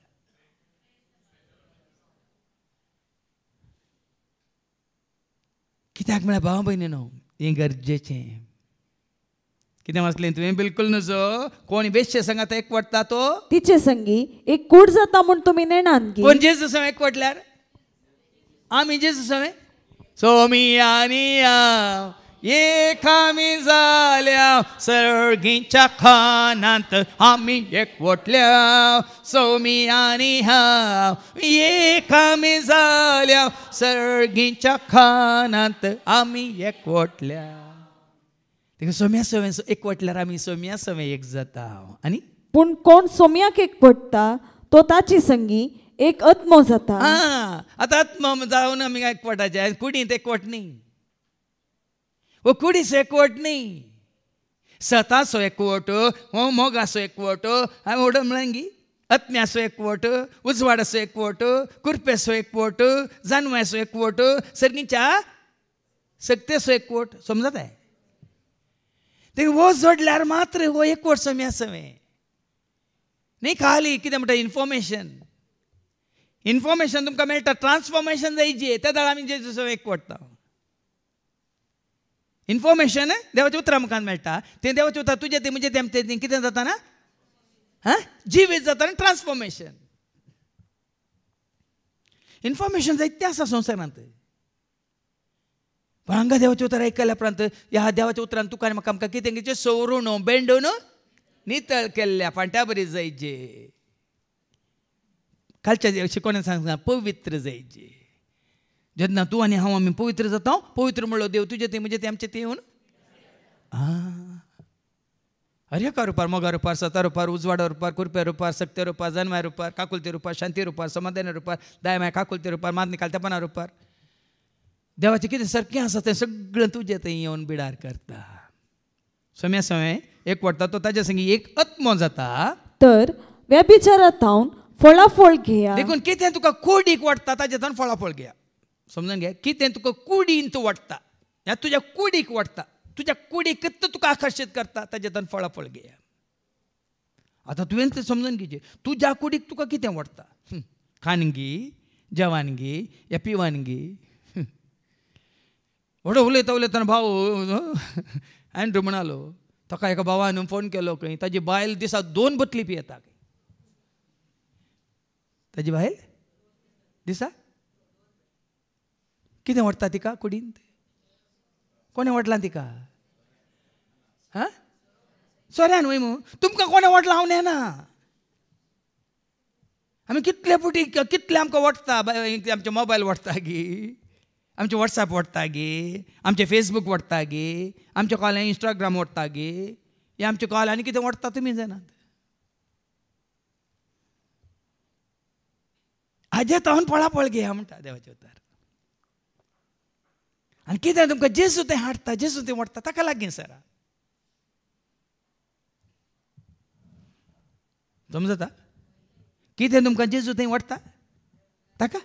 कित्याक म्हळ्यार भाव भयणीनो हें गरजेचें. कितें वाचलें तुवें? बिलकुल नजो. कोण बेश्टे सांगात एकवटता तो तिचे संगी एक कूड जाता म्हूण तुमी नेणान गी. कोण जेजू समें एकवटल्यार आमी जेजू समें सोमी आनी हांव एक आमी जाल्या सर्गीच्या खानांत आमी एकवटल्या. सोमी आनी हांव एक आमी जाल्या सर्गीच्या खानांत आमी एकवटल्या. सोम्या सवें एकवटल्यार आमी सोम्या सवें एक जाता. आनी पूण कोण सोम्याक एकवटता तो ताची संगी एक आत्मो जाता. आतां आत्मो जावन आमी एकवटाचे. कुडींत एकवट न्ही. वो कुडीचो एकवट न्ही. सताचो एकवट मोगाचो एकवट हांवें उडो म्हळें गी. आत्म्याचो एकवट उजवाडाचो एकवट कुरपेचो एकवट जानव्याचो एकवट सर्गीच्या सक्तेचो एकवट. समजता? ते वो जोडल्यार मात्र वो एकवट सोम्या सवें न्ही. खाली कितें म्हणटा इन्फॉर्मेशन तुमकां मेळटा. ट्रान्सफॉर्मेशन जायची. त्या दाळ आमी जेजू सवें एकवटता. इन्फॉर्मेशन देवाच्या उतरा मुखांत मेळटा. तें देवाचें उतर तुजें तें म्हणजे तें कितें जाता ना जिवीत जाता. ट्रान्सफॉर्मेशन इन्फॉर्मेशन जायतें आसा संवसारांत. पण हांगा देवाचें उतर आयकल्या उपरांत ह्या देवाच्या उतरान तुका आनी म्हाका आमकां कितें घेवचें? सवरून बेंडून नितळ केल्ल्या पांट्या बरी जायचे. कालच्या शिकवण्यान सांगता पवित्र जायचे. जेन्ना तूं आनी हांव आमी पवित्र जाता. पवित्र म्हणलो देव तुजें तें म्हणजे तें आमचें तें येवन हरएका रुपार मोगा रुपार सता रुपार उजवाडा रुपार कुरप्या रुपार सक्त्या रुपार जन्म्या रुपार काकुलते रुपार शांती रुपार समाधान रुपार दायमाय काकुलते रुपार मागणी कालतेपणा रुपार देवाचें कितें सारकें आसा तें सगळें तुजें थंय येवन बिडार करता. सोम्या सवें एकवटता तो ताजे संगी एक आत्मो जाता. तर व्यभिचारांत थावन फळाफळ घेया. देखून कितें तुका कुडीक वाडटा ताजे थावन फळाफळ घेया. समजून घे. कितें तुका कुडींत वाडटा ह्या तुज्या कुडीक वाडटा. तुज्या कुडीक कितें तुका आकर्शीत करता ताजे थावन फळाफळ घेया. आतां तुवें तें समजून घेवचें. तुज्या कुडीक तुका कितें वाडटा? खानगी जेवानगी या पिवानगी. व्हडो उलयतना भाव एंड्रू म्हणालो ताका एका भावान फोन केलो खंय ताजी बायल दिसाक 2 बोटली पियेता. ताजी बायल दिसा कितें वाडटा तिका कुडींत? कोणें वाडलां तिका? सोऱ्यान वय मू. तुमकां कोणें वाडलां हांव नेना. आमी कितले पुटी कितले आमकां वाडटा. आमचे मोबायल वाडटा गी. आमचे वॉट्सॅप वाडटा गे. आमचे फेसबूक वाडटा गे. आमचे कॉल इंस्टाग्राम वाडटा गे. हे आमचे कॉल आनी कितें वाडटा तुमी जाणात. हाजे तावन पळापळ घेया म्हणटा देवाचें उतर. आनी कितें तुमकां जेजू तें हाडटा जेजू तें वाडटा ताका लागीं सरा. समजता कितें तुमकां जेजू थंय व्हरता ताका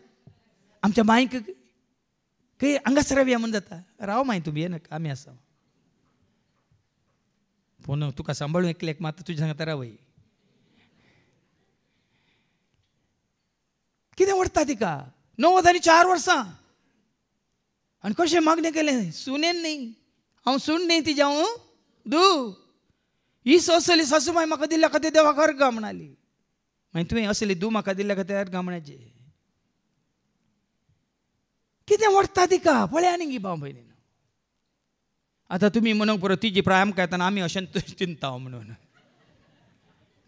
आमच्या मांयक खंय हांगासर रावया म्हूण जाता. राव माय तूं भियेनाका आमी आसा. पूण तुका सांबाळून एकल्याक मात तुज्या सांगात रावय. कितें व्हरता तिका 94 वर्सां आनी कशें मागणें केलें सुनेन न्ही हांव सून न्ही तिजे हांव दू ही असली सासूमाय म्हाका दिल्या खातीर देवाक अर्घ म्हणली. मागीर तुवें असली दू म्हाका दिल्या खातीर अर्घ म्हणचे कितें व्हरता तिका पळया न्ही गी भाव भयणी. आतां तुमी म्हणूंक पुरो तिजी प्राय आमकां येताना आमी अशें चिंता म्हणून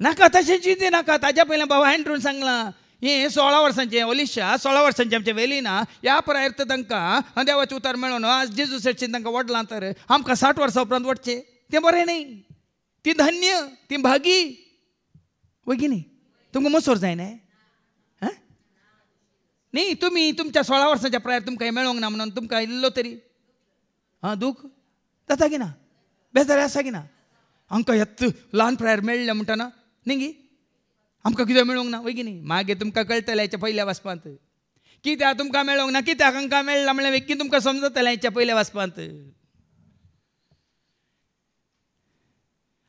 नाका तशें चिंती नाका. ताज्या पयलें बाबा एंड्रून सांगलां हे 16 वर्सांचे ओलिशा 16 वर्सांचे आमचे वेलीना ह्या प्रायर्थ तांकां देवाचें उतार मेळोन आज जेजू सेटचें तांकां वडलां तर आमकां 60 वर्सां उपरांत वडचें तें बरें न्ही. ती धन्य ती भागी वय की न्ही. तुमकां मसोर जायना न्ही. तुमी तुमच्या 16 वर्सांच्या प्रायर तुमकां हें मेळोंक ना म्हणून तुमकां इल्लो तरी दूख जाता की ना बेजार आसा की ना. आमकां येत ल्हान प्रायर मेळ्ळें म्हणटना न्ही गी आमकां कितें मेळोंक ना वय की न्ही. मागीर तुमकां कळटलें हेच्या पयल्या वाचपांत कित्याक तुमकां मेळोंक ना कित्याक हांकां मेळ्ळां म्हणल्यार वेगळी तुमकां समजतलें हेच्या पयल्या वाचपांत.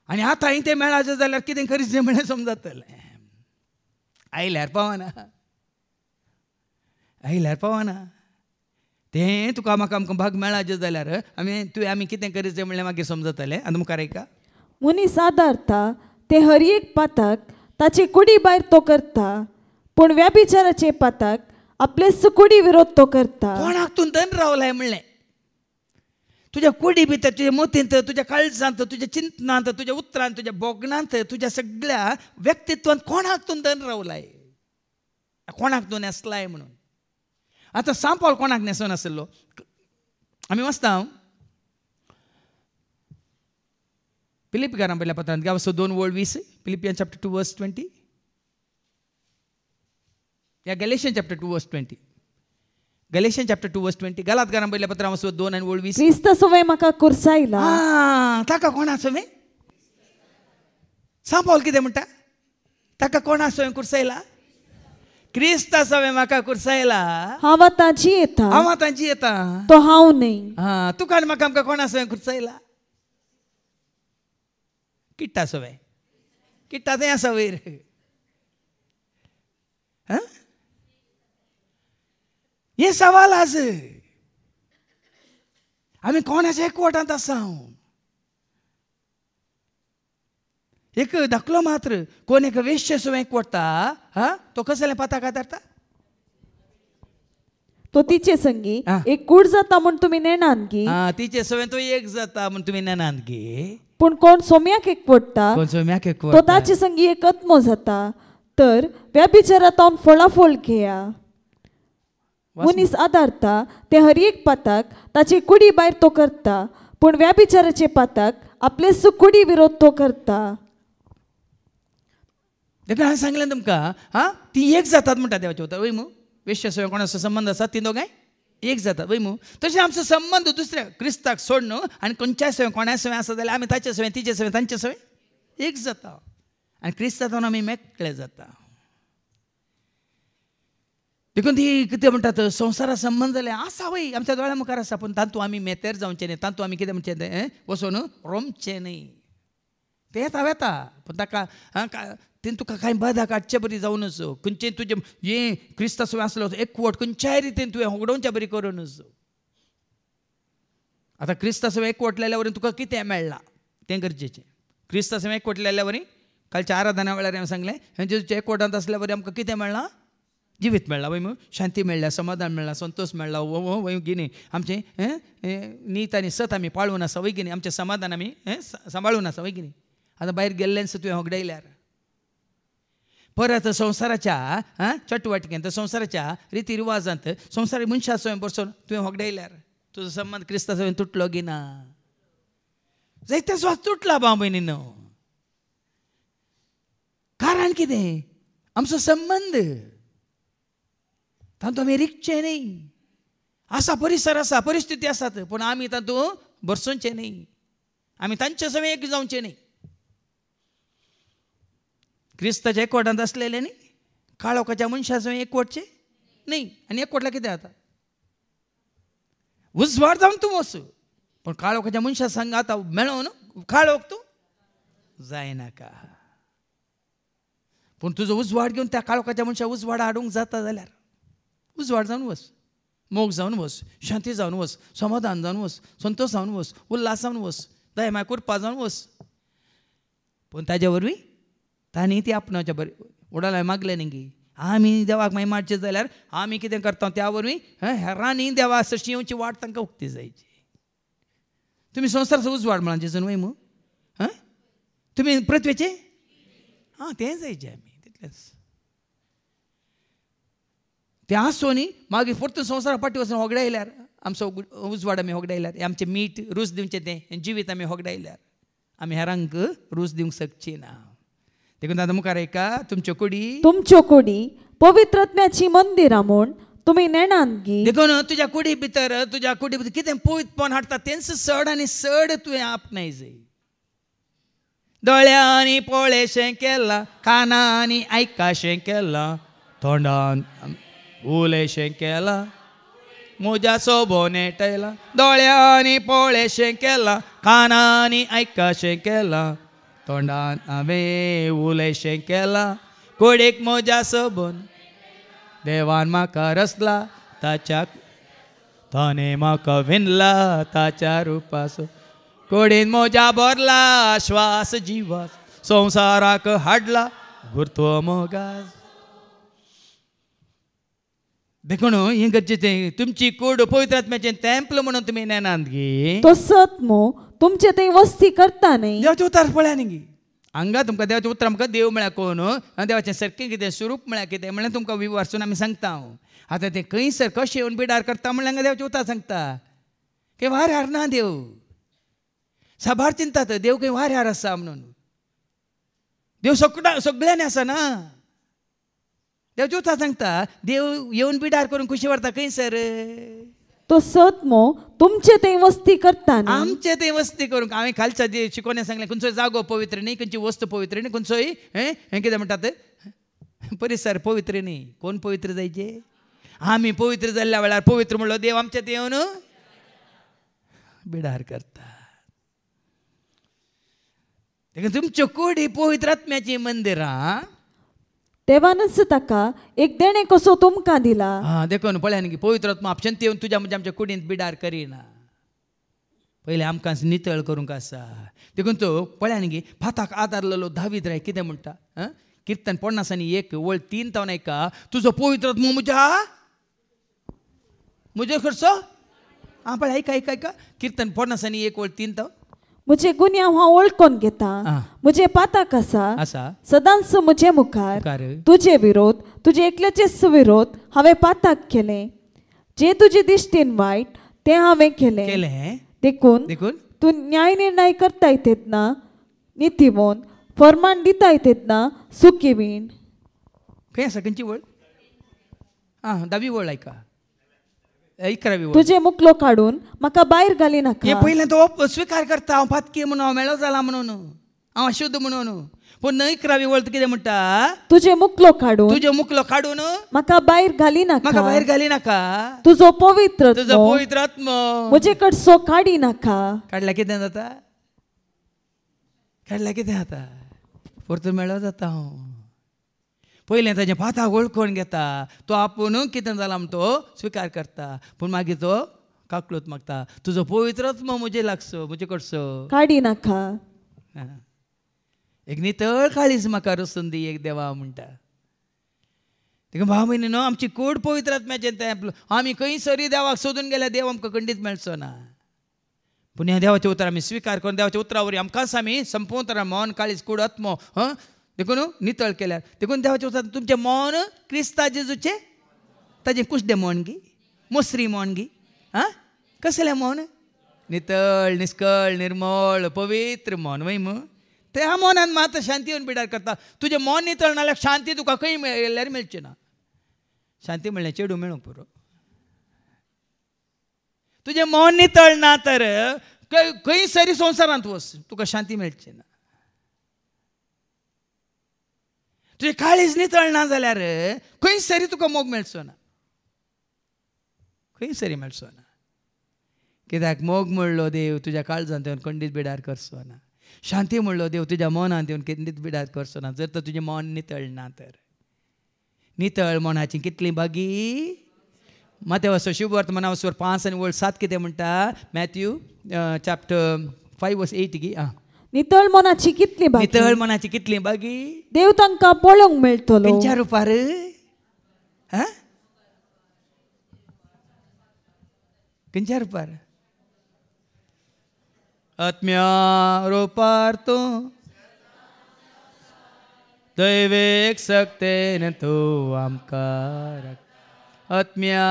आनी आतां तें मेळाचें जाल्यार कितें करीचें म्हणलें समजतलें. आयल्यार पावना आयल्यार पावना तें तुका म्हाका आमकां भाग मेळाचें जाल्यार आमी कितें करीचें म्हणलें मागीर समजतलें. आनी मुखार ऐका मनीस आदारता ते हर एक पाताक ताचे कुडी भायर तो करता पूण व्याभिचाराचे पाताक आपले सुकुडी विरोध तो करता. कोणाक तूं धन रावलाय म्हणलें तुज्या कुडी भितर तुज्या मोतींत तुज्या काळजांत तुज्या चिंतनांत तुज्या उतरांत तुज्या बोगणांत तुज्या सगळ्या व्यक्तित्वांत कोणाक तूं धन रावलाय कोणाक तूं नेसलाय म्हणून. आतां सांपल कोणाक नेसो नासलो. आमी वाचता फिलिपिकारां पयल्या पत्रांत गांवचो 2:20 फिलिपियन चॅप्टर 2 वर्स 20 या गॅलेशियन चॅप्टर 2 वर्स 20 गॅलेशियन चॅप्टर 2 वर्स 20 गलातकारां पयल्या पत्रांत 2:20 क्रिस्त सोवे म्हाका कुरसायला. ताका कोणा सोवे सांपल कितें म्हणटा ताका कोणा सोवे कुरसायला क्रिस्ता सोवे म्हाका कुरसायला. हांव आतां जियेता हांव आतां जियेता तो हांव न्ही. तुका आनी म्हाका आमकां कोणा सोवे कुरसायला किट्टा सोवे किट्टा थंय आसा वयर. हे सवाल आज आमी कोणाच्या एकवटांत आसा. एक धाकलो मात्र कोण एक वेश्य सोवे एकवटता तो कसले पाताक आदारता तो तिचे संगी एक कूड जाता म्हूण तुमी नेणान गी. तिचे सोवे तो एक जाता म्हूण तुमी नेणान गे. पूण कोण सोम्याक एकवटता तो ताचे संगी एक आत्मो जाता. तर व्याभिचारांत फळाफळ घेया. मनीस आदारता ते हर एक पाताक ताचे कुडी भायर तो करता पूण व्याभिचाराचे पाताक आपले सुकुडी विरोध तो करता. देखून हांवें सांगलें तुमकां ती एक जातात म्हणटा देवाचे उतर वय मू. वेश्या सोवे कोणाचो संबंध आसा ती दोगांय एक जाता वय मू. तशें आमचो संबंध दुसऱ्या क्रिस्ताक सोड न्हू आनी खंयच्याय सोवे कोणाय सोवे आसा जाल्यार आमी ताचे सोवे तिचे सोवे तांचे सोवे एक जाता आनी क्रिस्तांतून आमी मेकळे जाता. देखून ती कितें म्हणटात संवसारा संबंध जाल्यार आसा वय आमच्या दोळ्या मुखार आसा पूण तातूंत आमी मेतेर जावचें न्ही. तातूंत आमी कितें म्हणचें तें वचून रोमचें न्ही. तें येता पूण ताका तें तुका कांय बाधा काडचे बरी जावं नजो. खंयचें तुजें हें क्रिस्ता सोवे आसलो एकवट खंयच्याय रितीन तुवें होगडोवचें बरी करूं नजो. आतां क्रिस्ता सोवे एकवटलेल्या वरी तुका कितें मेळ्ळां तें गरजेचें. क्रिस्ता सोवे एकवटलेल्या वरी कालच्या आराधना वेळार हांवें सांगलें जेजूच्या एकवटांत आसल्या वरी आमकां कितें मेळ्ळां जिवीत मेळ्ळां वय मग शांती मेळ्ळ्या समाधान मेळ्ळां संतोष मेळ्ळा वय गिनी आमचें नीत आनी सत आमी पाळून आसा वय गिनी आमचें समाधान आमी सांबाळून आसा वय गिनी. आतां भायर गेल्लेंच तुवें होगडायल्यार परत संवसाराच्या चटवटकेंत संवसाराच्या रिती रिवाजांत संवसारी मनशा सोय बसून तुवें होगडायल्यार तुजो संबंध क्रिस्ता सोवेन तुटलो गी ना. जायते स्वास तुटला भाव भयणीनो. कारण कितें आमचो संबंध तातूंत आमी रिगचे न्ही. आसा परिसर आसा परिस्थिती आसात पूण आमी तातूंत बरसूंचे न्ही. आमी तांचे सोवे एक जावचे न्ही. क्रिस्ताच्या एकवटांत असलेले न्ही काळोखाच्या मनशाचो एकवटचे नाही आनी एकवटला कितें जाता उजवाड जावन तूं वच पण काळोखाच्या मनशा संग आतां मेळोन काळोख तूं जायनाका पूण तुजो उजवाड घेवन त्या काळोखाच्या मनशा उजवाड हाडूंक जाता जाल्यार उजवाड जावन वच मोग जावन वच शांती जावन वच समाधान जावन वच संतोश जावन वच उल्हास जावन वच दयमाय कृपा जावन वच पूण ताजे वरवीं तांणी ती आपणाच्या बरें उडालाय मागलें न्ही आमी देवाक मागीर मारचें जाल्यार आमी कितें करता त्या वरवीं हेरांनी देवा सशी येवची वाट तांकां उक्ती जायची तुमी संवसाराचो उजवाड म्हळां जेजून वय मू तुमी पृथ्वेचे तें जायचें आमी तितलेंच तें आसो न्ही मागीर परतून संवसारा फाटी वचून होगडायल्यार आमचो उजवाड आमी होगडायल्यार आमचें मीठ रूच दिवचें तें जिवीत आमी होगडायल्यार आमी हेरांक रूच दिवंक शकची ना देखून आतां मुखार ऐका तुमच्यो कुडी पवित्रत्म्याची मंदिरां म्हूण तुमी नेणान घे देखून तुज्या कुडी भितर कितें पवित्रपण हाडटा तेंच चड आनी चड तुवें आपणाय जाय दोळ्यांनी पळयशें केलां कानांनी आयकाशें केलां तोंडान उलयशें केलां म्हज्या सोबो नेटयलां दोळ्यांनी पळयशें केलां कानांनी आयकाशें केलां तोंडान हांवें उलयशें केलां कोडीक म्हज्या सोबोन देवान म्हाका रचला ताच्या ताणें म्हाका विणला ताच्या रुपाचो कोडीन म्हज्या भरला श्वास जिवास संवसाराक हाडला गुरतो मोगास देखून हें गरजेचें तुमची कूड पवित्र आत्म्याचें टेंपल म्हणून तुमी नेनात गे तो सत्मो तुमचे थंय वस्ती करता न्ही देवाचें उतार पळया न्ही हांगा तुमकां देवाचें उतर आमकां देव म्हळ्यार कोण देवाचें सारकें कितें स्वरूप म्हळ्यार कितें म्हळ्यार तुमकां विवारसून आमी सांगता आतां तें खंयसर कशें येवन बिडार करता म्हळ्यार हांगा देवाचें उतार सांगता खंय वाऱ्यार ना देव साबार चिंतात देव खंय वाऱ्यार आसा म्हणून देव सगळ्यांनी आसा ना देवाचें उतार सांगता देव येवन बिडार करून खुशी व्हरता खंयसर तो सत्मो तुमचे थंय वस्ती करता न्ही आमचे थंय वस्ती करूंक हांवें खालच्या शिकोवण्या सांगलें खंयचोय जागो पवित्र न्ही खंयची वस्त पवित्र न्ही खंयचोय हें कितें म्हणटात परिसर पवित्र न्ही कोण पवित्र जायचे आमी पवित्र जाल्ल्या वेळार पवित्र म्हणलो देव आमचे थंय येवन बिडार करता देखून तुमच्यो कुडी पवित्र आत्म्याची मंदिरां देवानच ताका एक देणे कसो तुमकां दिला देखून पळया न्ही पवित्र आत्मा आपशान येवन तुज्या म्हणजे आमच्या कुडींत बिडार करिना पयलें आमकां नितळ करूंक आसा देखून तो पळया न्ही फाताक आदारलेलो दावीद राय कितें म्हणटा किर्तन 50:1 तावन ऐका तुजो पवित्र आत्मा म्हजे खर्चो पळय ऐका किर्तन 50:1 म्हजे गुन्यांव हांव ओळखून घेता म्हजे पाताक आसा सदांच म्हजे मुखार तुजे विरोध तुजे एकल्याचेच विरोध हांवें पाताक केले जे तुजे दिश्टीन वायट तें हांवें केलें देखून तूं न्याय निर्णय करता तेन्ना नितीवोन फर्मान दिता तेन्ना सुखीवीण खंय आसा खंयची वळ 10वी वळ ऐका 11वी वळ तुजे मुखलो काडून म्हाका भायर घाली नाका हे पयलें तो स्विकार करता हांव फातकी म्हणून हांव मेळो जाला म्हणून हांव अशुद्ध म्हणून पूण 11वी वळ कितें म्हणटा तुजे मुखलो काडून म्हाका भायर घाली नाका तुजो पवित्र आत्मा म्हजे कडसो काडी नाका काडल्यार कितें जाता परतून मेळो जाता हांव पयलें ताजें पाताक वळखून घेता तो आपूण कितें जाला म्हण तो स्विकार करता पूण मागीर तो काकळूत मागता तुजो पवित्र आत्मा म्हजे लागसो म्हजे कडसो काडी नाका एक नितळ काळीज म्हाका रचून दी एक देवा म्हणटा देखून भाव भयणीनो आमची कूड पवित्र आत्म्याचें तेंपल आमी खंयसरी देवाक सोदून गेल्यार देव आमकां खंडीत मेळचो ना पूण ह्या देवाचें उतर आमी स्विकार करून देवाच्या उतरा वरवीं आमकांच आमी संपूर्ण मन काळीज कूड आत्मो देखून नितळ केल्यार देखून देवाचें उतर तुमचें मन क्रिस्ता जेजूचें ताजें कुशदें मन गी मोसरी मन गी कसलें मन नितळ निस्कळ निर्मळ पवित्र मन वय त्या मनान मात शांती येवन बिडार करता तुजें मन नितळ नाल्यार शांती तुका खंय मेळल्यार मेळची ना शांती म्हणल्यार चेडू मेळूंक पुरो तुजें मन नितळ ना तर खंय सरी संवसारांत वच तुका शांती मेळची ना तुझे काळीज नितळ ना जाल्यार खंय सरी तुका मोग मेळचो ना, खंय सरी मेळचो ना. कित्याक मोग म्हणलो देव तुज्या काळजांत येवन खंडीत बिडार करचो ना. शांती म्हणलो देव तुज्या मनांत येवन खंडीत बिडार करचो ना. जर तर तुजें मन नितळ ना तर. नितळ मनाची कितली बागी. मातेवाचो शुभ वर्तमानावसर 5 आनी 7 कितें म्हणटा. मॅथ्यू चॅप्टर 5:8 गी. नितळ मनाची कितली बागी. नितळ मनाची कितली बागी. देव तांकां पळोवंक मेळटलो. खंयच्या रुपार. खंयच्या रुपार. आत्म्या रुपार तूं दैवेक सक्तेन तूं आमकां आत्म्या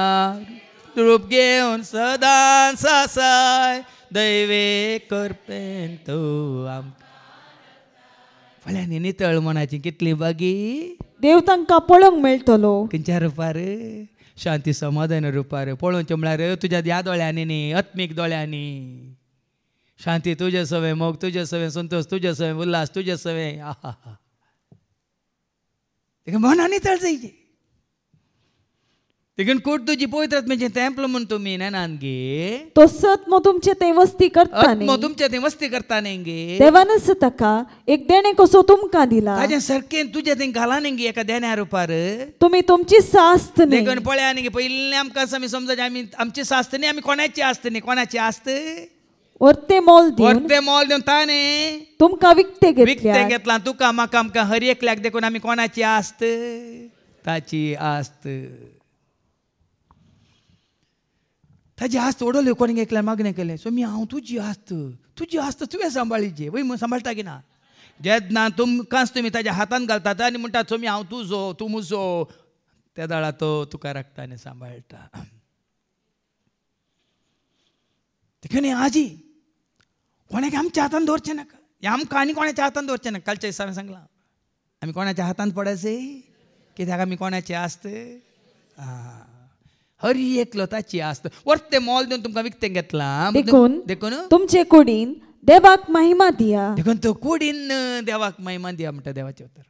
रूप घेवन सदां सासाय दैवेक करपेन तूं आमकां. फळ्यांनी नितळ मनाची कितली बागी. देव तांकां पळोवंक मेळटलो. खंयच्या रुपार. शांती समाधान रुपार. पळोवचें म्हळ्यार तुज्या ह्या दोळ्यांनी न्ही, आत्मीक दोळ्यांनी. शांती तुजे सवे, मोग तुजे सवे, संतोष तुजे सवे, उल्हास तुजे सवे. आहा देखून मना नितळ जायची. देखून कूट तुजी पवित्र आत्म्याचें तेंपल म्हूण तुमी नेनान गे. तो सत्म तुमचे ते वस्ती करता न्ही. तुमचे ते वस्ती करता न्ही गे. देवानच ताका एक देणे कसो तुमकां दिला. ताजे सारकें तुजें तें घाला न्ही गे एका देण्या रुपार. तुमी तुमची सास्त न्ही. देखून पळया न्ही गे पयलीं आमकां आमी समजायचें आमी आमची सास्त न्ही, आमी कोणाची आस्त न्ही. कोणाची आस्त. वर्ते मोल दिवन. वर्ते मोल दिवन ताणे तुमकां विकते विकते घेतला. तुका म्हाका आमकां हर एकल्याक देखून आमी कोणाची आस्त. ताची आस्त. ताजी आस्त ओडवली कोणी एकल्यान मागणें केलें. स्वामी हांव तुजी आस्त तुवें सांबाळीची. वय सांबाळटा की ना. जेन्ना तुमकांच तुमी ताज्या हातान घालतात आनी म्हणटात स्वामी हांव तुजो तूं म्हजो, त्या दाळा तो तुका रक्ताने सांबाळटा. देखून आजी कोणाक आमच्या हातान दवरचें नाका. हें आमकां आनी कोणाच्या हातान दवरचें नाका. कालच्या दिसा हांवें सांगलां आमी कोणाच्या हातान पडचे. कित्याक आमी कोणाची आस्त. हर एकलो ताची आस्त. वर्ते मोल दिवन तुमकां विकतें घेतलां. देखून तुमचे कुडीन देवाक महिमा दिया. देखून तो कुडीन देवाक महिमा दिया म्हणटा देवाचें उतर.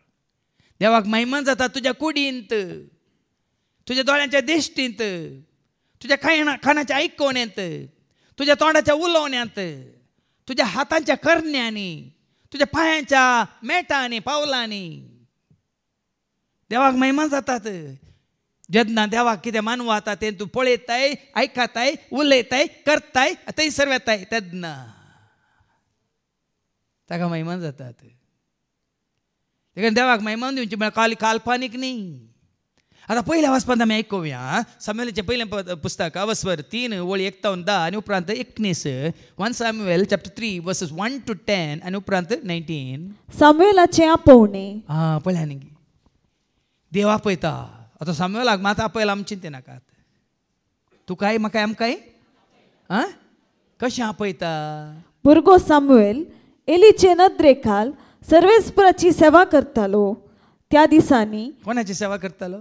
देवाक महिमा जाता तुज्या कुडींत, तुज्या दोळ्यांच्या दिश्टींत, तुज्या कानाच्या आयकोण्यात, तुज्या तोंडाच्या उलोवण्यांत, तुज्या हातांच्या करण्यांनी, तुज्या पांयांच्या मेटांनी पावलांनी देवाक महिमा जातात. जेन्ना देवाक कितें मानवो जाता तें तूं पळयताय, आयकताय, उलयताय, करताय, थंयसर वेताय तेन्ना ताका महिमा जातात. देखून देवाक महिमा दिवची म्हळ्यार काल्पनीक न्ही. आतां पयल्या वाचपांत आमी आयकुया सामुएलाचें पयलें पुस्तक अवस्वर 3 वळी 1 ते 10 आनी उपरांत 19. 1 Samuel chapter 3 verses 1 to 10 आनी उपरांत 19. सामुएलाचें आपोवणे. पळया न्ही देव आपयता. आतां सामुएलाक मात आपयला आमी चिंते नाकात. तुकाय म्हाकाय आमकांय कशें आपयता. भुरगो सामुएल एलीचे नदरेखाल सर्वेस्पराची सेवा करतालो. त्या दिसांनी कोणाची सेवा करतालो.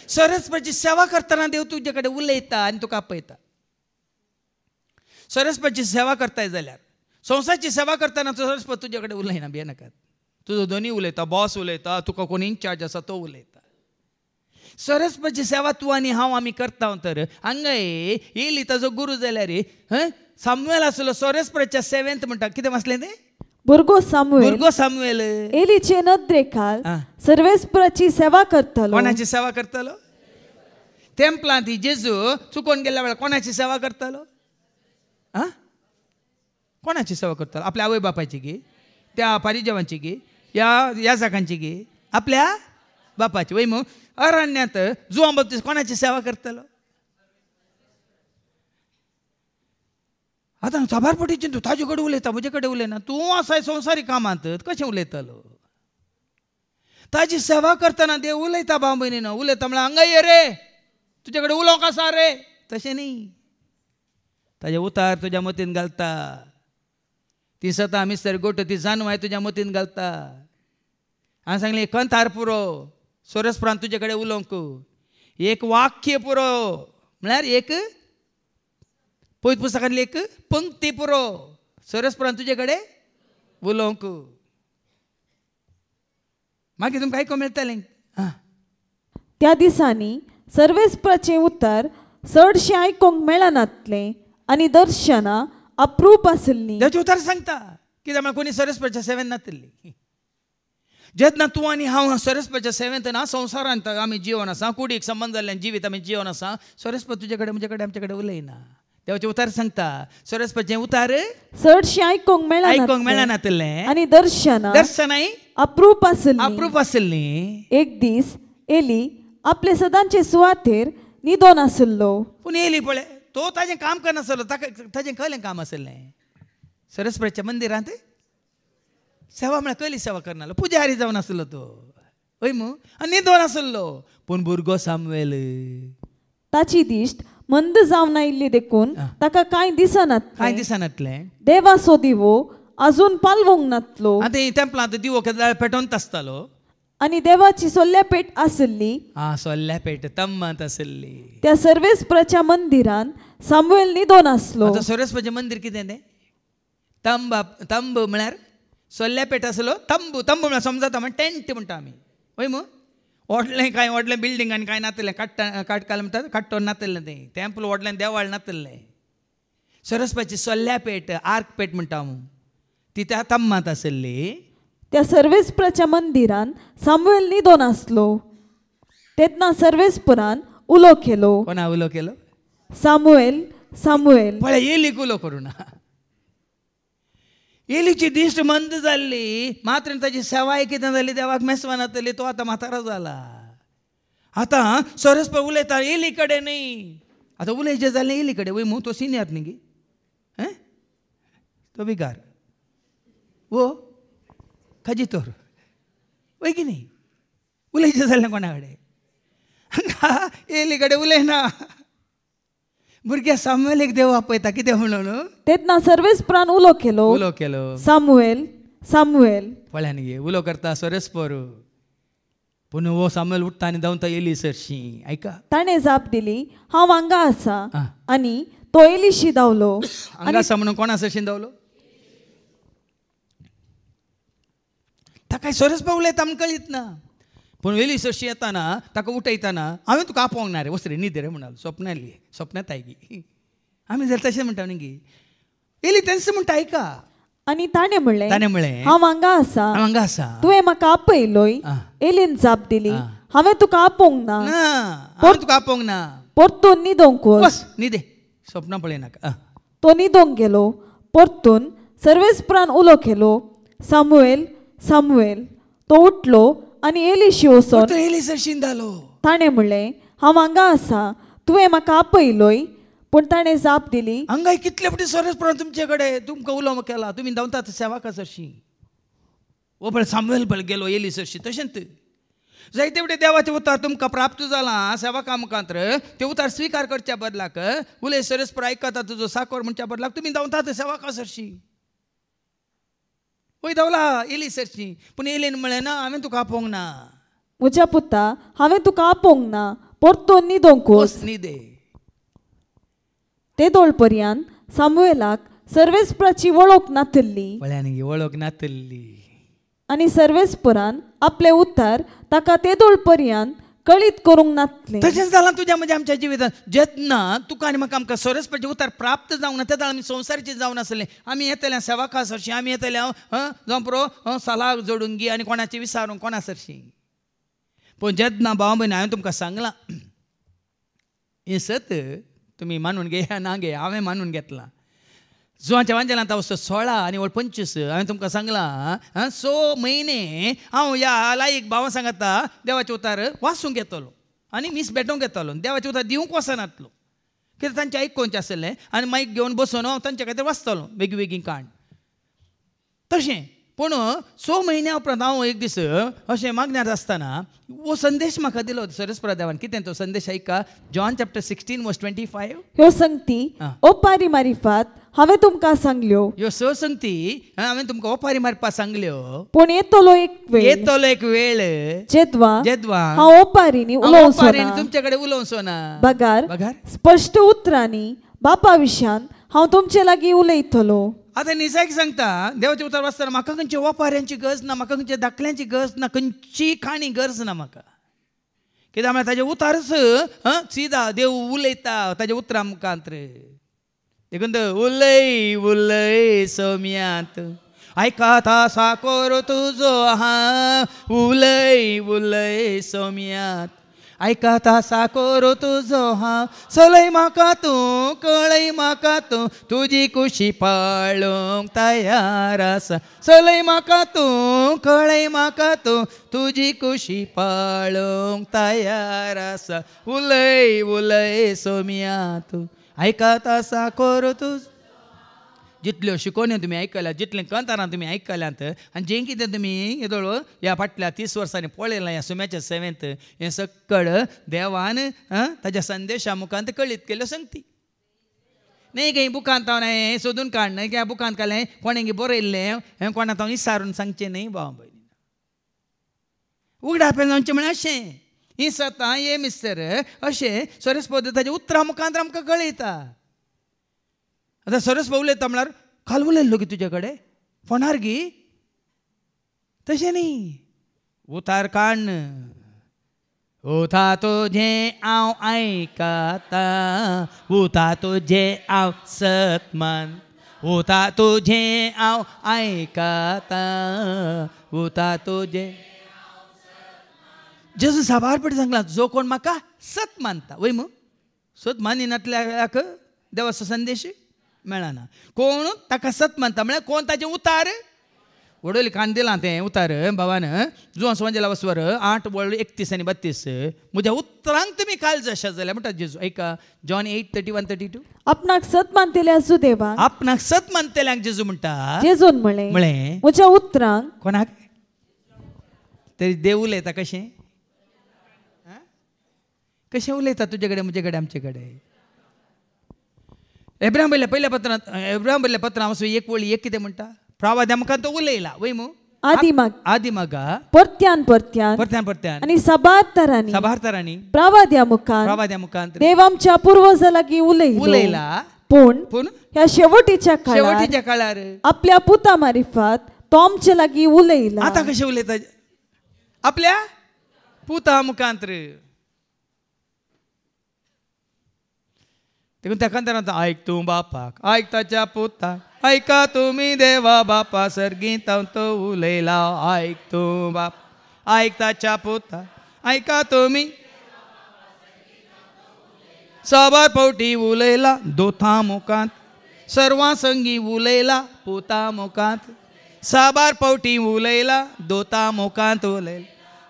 सरस्वतीची सेवा करतना देव तुजे कडेन उलयता आनी तुका आपयता. सरस्वतीची सेवा करताय जाल्यार संवसाराची सेवा करतना सरस्वती तुजे कडेन उलयना भिये नाकात. तुजो दोनी उलयता. बॉस उलयता, तुका कोण इन्चार्ज आसा तो उलयता. सरस्वतीची सेवा तूं आनी हांव आमी करता तर हांगा येयली ताजो गुरू जाल्यार सामुएल आसलो सरस्वतीच्या सेवेंत म्हणटा. कितें वाचलें तें. भुरगो सामुएल एलीचे नदरेखाल सर्वेस्पराची सेवा करतालो. कोणाची सेवा करतालो. टेंपलांत जेजू चुकोवन गेल्या वेळार कोणाची सेवा करतालो. कोणाची सेवा करतालो. आपल्या आवय बापायची गे, त्या पारिजेवांची गे, या जाकांची गे, आपल्या बापाची. वय मग अरण्यात जुआं बाबतीस्ट कोणाची सेवा करतालो. आतां साबारपटीची तूं ताजे कडेन उलयता, म्हजे कडेन उलयना. तूं आसाय संवसारी कामांत कशें उलयतालो. ताजी सेवा करतना देव उलयता भाव भयणीन. उलयता म्हळ्यार हांगा ये रे, तुजे कडेन उलोवंक आसा रे, तशें न्ही. ताजे उतार तुज्या मतीन घालता. ती सतां मिस्तर गोट ती जानवाय तुज्या मतीन घालता. हांवें सांगलें कंथार पुरो सरस्वरान तुजे कडेन उलोवंक. एक वाक्य पुरो म्हळ्यार एक पवित्र पुस्तकांतली एक पंक्ती पुरो सरस्वरान तुजे कडेन उलोवंक. मागीर तुमकां आयको मेळटलें. त्या दिसांनी सर्वेस्पराचें उतर चडशें आयकोंक मेळनातलें आनी दर्शनां अप्रूप आसलीं. देवाचें उतर सांगता कित्याक म्हळ्यार कोणी सर्वेस्पराच्या सेवेन नातली. जेन्ना तूं आनी हांव सर्वेस्पराच्या सेवेंत ना, संवसारांत आमी जिवन आसा, कुडीक संबंद जाल्ल्यान जिवीत आमी जिवन आसा, सर्वेस्पर तुजे कडेन म्हजे कडेन आमचे कडेन उलयना. देवाचें उतर सांगता सर्वेस्पराचें उतर चडशें आयकोंक आयकोंक मेळनातलें आनी दर्शनां अप्रूप आसलीं. एक दीस एली आपले सदांचे सुवातेर न्हिदोन आसलो. पूण एली पळय तो ताजें काम करनासलो, ताका ताजें कसलें काम आसलें. सर्वेस्पराच्या मंदिरांत सेवा म्हळ्यार कसली सेवा करनालो, पुजारी जावन आसलो तो, हय मू, आनी न्हिदोन आसलो. पूण भुरगो सामुएल ताची दिश्ट मंद जावन आयिल्ली देखून ताका कांय दिसनातलें. देवाचो दिवो अजून पालवंक नातलो. आतां टेंपलांत दिवो पेटोवंत आसतालो आनी देवाची सोल्ल्या पेट आसली. सोल्ल्या पेट तम्मांत आसली. त्या सर्वेस्पराच्या मंदिरान सामुएल न्हिदोन आसलो. सर्वेस्पराचें मंदिर कितें तें तंब म्हळ्यार सोल्ल्या पेट आसलो. तंबू म्हळ्यार समजता म्हण टेंट म्हणटा आमी, हय मू. व्हडलें बिल्डींग आनी कांय नातलें, काटकाल म्हणटा काट्टोन नातलें तें टेंपल व्हडलें देवाळ नातलें. सर्वेस्पराची सोल्ल्या पेट आर्क पेट म्हणटा हांव, ती त्या तम्मांत आसली. त्या सर्वेस्पराच्या मंदिरान सामुएल न्हिदोन आसलो. तेन्ना सर्वेस्परान उलो केलो. कोणा उलो केलो? सामुएल सामुएल. पळय एलीक उलो करूं ना. एलीची दिश्ट मंद जाल्ली, मात्र ताची सेवाय कितें जाली, देवाक मेसवा नातली. तो आतां म्हातारो जाला. आतां सर्वेस्पर उलयता एली कडेन न्ही. आतां उलयचें जालें एली कडेन, वय मू, तो सिनियर न्ही गे, तो बिगार वो खाजी तोर, वय की न्ही. उलयचें जालें कोणा कडेन, एली कडेन उलयना. भुरग्या सामुएलीक देव आपयता कितें म्हणून. तेन्ना सर्वेस्परान उलो केलो सामुएल सामुएल. पळयान गे उलो करता सर्वेस्पर. पूण वो सामुएल उठता आनी धांवता एली सरशी. आयका ताणें जाप दिली, हांव हांगा आसा. आनी तो एलीशी धांवलो. हांगा आसा म्हणून कोणा सरशी धांवलो? ताका सर्वेस्पर उलयता म्हण कळीत ना. पूण एली सरशी येताना ताका उठयताना हांवें तुका आपोवंक ना रे, वचरे न्हिद रे म्हणालो. स्वप्नांत आयगी आमी जाल्यार तशें म्हणटा न्ही गे. एली तेंच म्हणटा आयका. आनी ताणें म्हणलें, हांव हांगा आसा. तुवें म्हाका आपयलोय. एलीन जाप दिली, हांवें तुका आपोवंक ना. हांवें तुका आपोवंक ना. परतून न्हिदोंक वच. न्हिदे, स्वप्नां पळयनाका. तो न्हिदोंक गेलो. परतून सर्वेस्परान उलो केलो, सामुएल सामुएल. तो उठलो आनी एलीशी वचोन एली सरशीन धालो. ताणें म्हणलें, हांव हांगा आसा, तुवें म्हाका आपयलोय. पूण ताणें जाप दिली, हांगाय कितले फावटी सर्वेस्परान तुमचे कडेन तुमकां उलो केला, तुमी धांवतात सेवाका सरशी. वो पळय सामुएल पळय गेलो एली सरशी. तशेंच जायते फावटी देवाचें उतर तुमकां प्राप्त जालां सेवाका मुखांतर. तें उतर स्विकार करच्या बदलाक उलय सर्वेस्पर आयकता तुजो साकोर म्हणच्या बदलाक तुमी धांवतात सेवाका सरशी. वय धांवला एली सरशी. पूण एलीन म्हळें, ना हांवें तुका आपोवंक ना. म्हज्या पुता, हांवें तुका आपोवंक ना. परतून न्हिदोंक वच. न्हिदे. ते दोळ पर्यंत सामुएलाक सर्वेस्पराची वळख नातल्ली. पळयान गे वळख नातल्ली. आनी सर्वेस्परान आपलें उतर ताका ते दोळ पर्यंत कळीत करूंक नातलें. तशेंच जालां तुज्या म्हज्या आमच्या जिवितांत. जेन्ना तुका आनी म्हाका आमकां सर्वेस्पराचें उतर प्राप्त जावंक ना, तेन्ना आमी संवसाराचें जावन आसलें. आमी येतले सेवाका सरशी, आमी येतले जावं पुरो सालाक जोडून गी आनी कोणाचें विचारूंक कोणा सरशी. पूण जेन्ना भाव भयणी हांवें तुमकां सांगलां, हें सत तुमी मानून घेया ना गे, हांवें मानून घेतलां. जुवांच्या वांजेलांत हांव 16 आनी 25 हांवें तुमकां सांगलां 6 म्हयने हांव ह्या लायक भावां सांगता देवाचें उतर वाचूंक येतलो आनी मीस भेटोवंक येतलो. देवाचें उतर दिवंक वचनातलो, कित्याक तांचें आयकोवचें आसलें. आनी मायक घेवन बसून हांव तांचे खातीर वाचतलो वेगवेगळी काण. तशें पूण 6 म्हयन्या उपरांत हांव एक दीस अशें मागण्यार आसतना वो संदेश म्हाका दिलो सर्वेस्परा देवान. कितें तो संदेश आयका. John chapter 16:25. ह्यो संगती ओपारी मारिफात हांवें तुमकां सांगल्यो. ह्यो 6 संगती हांवें तुमकां ओपारी मारपाक सांगल्यो. पूण येतलो एक वेळ जेद्वा हांव ओपारींनी उलोवंक तुमचे कडेन उलोवंक ना. बगार स्पश्ट उतरांनी बापा विशयान हांव तुमचे लागीं उलयतलो. आतां निसायक सांगता देवाचें उतर वाचतना म्हाका खंयच्या वापाऱ्यांची गरज ना, म्हाका खंयच्या धाकल्यांची गरज ना, खंयची खाणी गरज ना म्हाका. कित्याक म्हळ्यार ताजे उतारच सिदा देव उलयता ताज्या उतरां मुखांत. देखून उलय उलय सोम्यांत आयकाता साकोर तुजो हा, उलय उलय सोम्यांत आयकाता साकोर तुजो हा, चलय म्हाका तूं कळय म्हाका तूं तुजी कुशी पाळूंक तयार आसा, चलय म्हाका तूं कळय म्हाका तूं तुजी कुशी पाळूंक तयार आसा, उलय उलय सोम्यांत आयकाता साकोर तुज. जितल्यो शिकोवण्यो तुमी आयकल्यात, जितलें कंतारां तुमी आयकल्यात आनी जें कितें तुमी येदोळ ह्या फाटल्या 30 वर्सांनी पळयलां ह्या सुम्याच्या सेवेंत, हें सक्कळ देवान ताज्या संदेशा मुखांत कळीत केल्यो संगती. न्ही खंय बुकांत हांव हें सोदून काडना की ह्या बुकांत काडलें कोणें बरयल्लें हें कोणाक हांव विचारून सांगचें न्ही भाव भयणी. उगडापें जावचें म्हळ्यार अशें ही सतां हे मिस्तर अशें सरस्वती ताज्या उतरां मुखांत आमकां कळयता. आतां सरस्वती उलयता म्हळ्यार काल उलयल्लो गी तुजे कडेन फोनार गी, तशें न्ही. उतार काडन उता तुजें हांव आयकता, उता तुजें हांव सतमान, उता तुजें हांव आयकता, उता तुजें. जेजू साबार पटी सांगला जो कोण म्हाका सत मानता वय मू सत मानिनातल्याक देवाचो संदेश मेळना. कोण ताका सत मानता म्हळ्यार कोण ताजें उतार वडोली काण दिलां तें उतार बाबान जुवां संवंजेला वसवर 8:31 आनी 32 म्हज्या उतरांक तुमी काळज आसा जाल्यार म्हणटा जेजू. ऐका जॉन 8:31-32. आपणाक सत मानतेले आसूं देवा, आपणाक सत मानतेल्यांक जेजू म्हणटा. जेजून म्हळें म्हज्या उतरांक कोणाक तरी देव उलयता कशें कशें उलयता तुजे कडेन म्हजे कडेन आमचे कडेन. एब्राहिम बरयल्या पयल्या पत्रांत एब्राहिम बरयल्या पत्रांत वचून एक वळी एक कितें म्हणटा प्रवाद्या मुखार तो उलयला वय मू आदी मागा परत्यान परत्यान परत्यान परत्यान आनी सबार्थरांनी प्रवाद्या मुखांत देव आमच्या पुर्वजां लागीं उलयला. पूण ह्या शेवटीच्या काळार आपल्या पुता मार्फत तो आमचे लागीं उलयला. आतां कशें उलयता आपल्या पुता मुखांत. देखून त्या कंतारांत आयक तूं बापाक आयक ताच्या पुताक आयका तुमी देवा बापा सर्गीत तो उलयला. आयक तूं बाप आयक ताच्या पुताक आयका तुमी साबार फावटी उलयला दोता मुखांत, सर्वां संगी उलयला पुता मुखांत, साबार फावटी उलयला दोता मुखांत उलयला,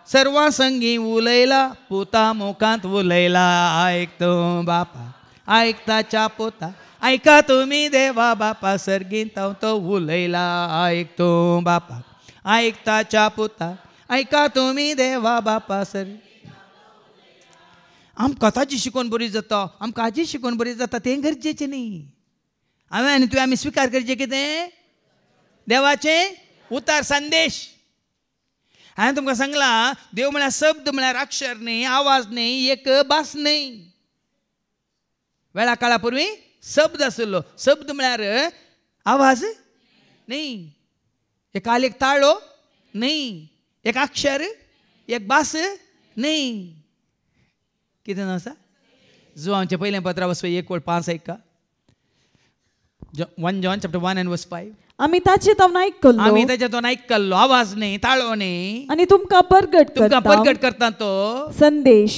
सर्वां संगी उलयला पुता मुखांत उलयला. आयक तूं बापा आयक ताच्या पुता आयका तुमी देवा बापा सर्गीत तो उलयला. आयक तूं बापा आयक ताच्या पुता आयका तुमी देवा बापा सर्गीत. आमकां ताची शिकवण बरी जाता, आमकां हाजी शिकवण बरी जाता तें गरजेचें न्ही. हांवें आनी तुवें आमी स्विकार करचें कितें देवाचें उतार संदेश. हांवें तुमकां सांगलां देव म्हळ्यार शब्द म्हळ्यार अक्षर न्ही, आवाज न्ही, एक भास न्ही. वेळा काळा पूर्वी शब्द आसलो, शब्द म्हळ्यार आवाज न्ही, एक काल एक ताळो न्ही, एक अक्षर एक भास न्ही. कितें नांव आसा जुवांचें पयलें पत्रा वचपा 1:5 ऐका 1 John chapter 1 and verse 5. आमी ताचें आयकल्लो आवाज न्ही ताळो न्ही आनी तुमकां परगट करता तो संदेश.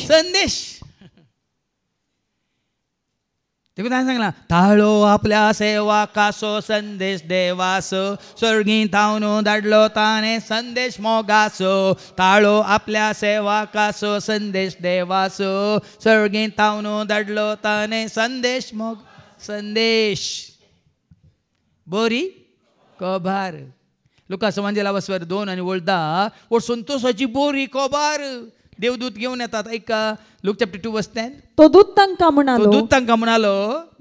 देखून हांवें सांगलां ताळो आपल्या सेवकाचो संदेश देवासो सर्गीत हांव धाडलो ताणें संदेश मोगाचो. ताळो आपल्या सेवकाचो संदेश देवासो सर्गीत हांव धाडलो ताणें संदेश मोग संदेश बरी कोबार. लुका संवंजेला वसवर 2 आनी 10 वो संतोषाची बोरी कोबार देवदूत घेवन येतात. ऐका लूक चॅप्टर 2 verse 10. तो दूत तांकां म्हणालो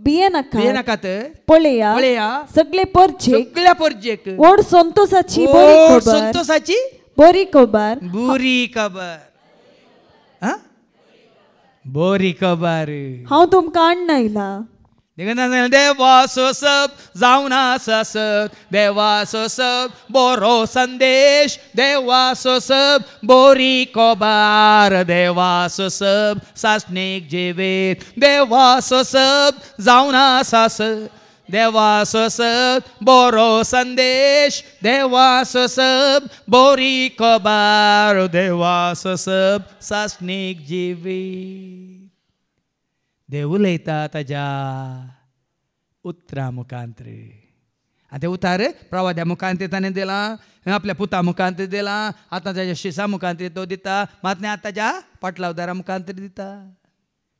भिये नाकात पळया सगळे परजेक व्हड संतोषाची बोरी खबर हांव तुमकां हाडून आयला. देवा सोसप जावन आसत, देवा सोसप बरो संदेश, देवा सोसप बोरी कोबार, देवा सोसप सासणीक जिवीत, देवा सोसप जावन आसत, देवा सोसप बरो संदेश, देवा सोसप बोरी कोबार, देवा सोसप सासणीक जिवीत. देव उलयता ताज्या उतरा मुखांतर. आनी ते उतार प्रवाद्या मुखांत ताणें दिलां, आपल्या पुता मुखांत दिलां, आतां ताज्या शिसा मुखांत तो दिता, मात आतां ताज्या पाटलावदारा मुखांत दिता.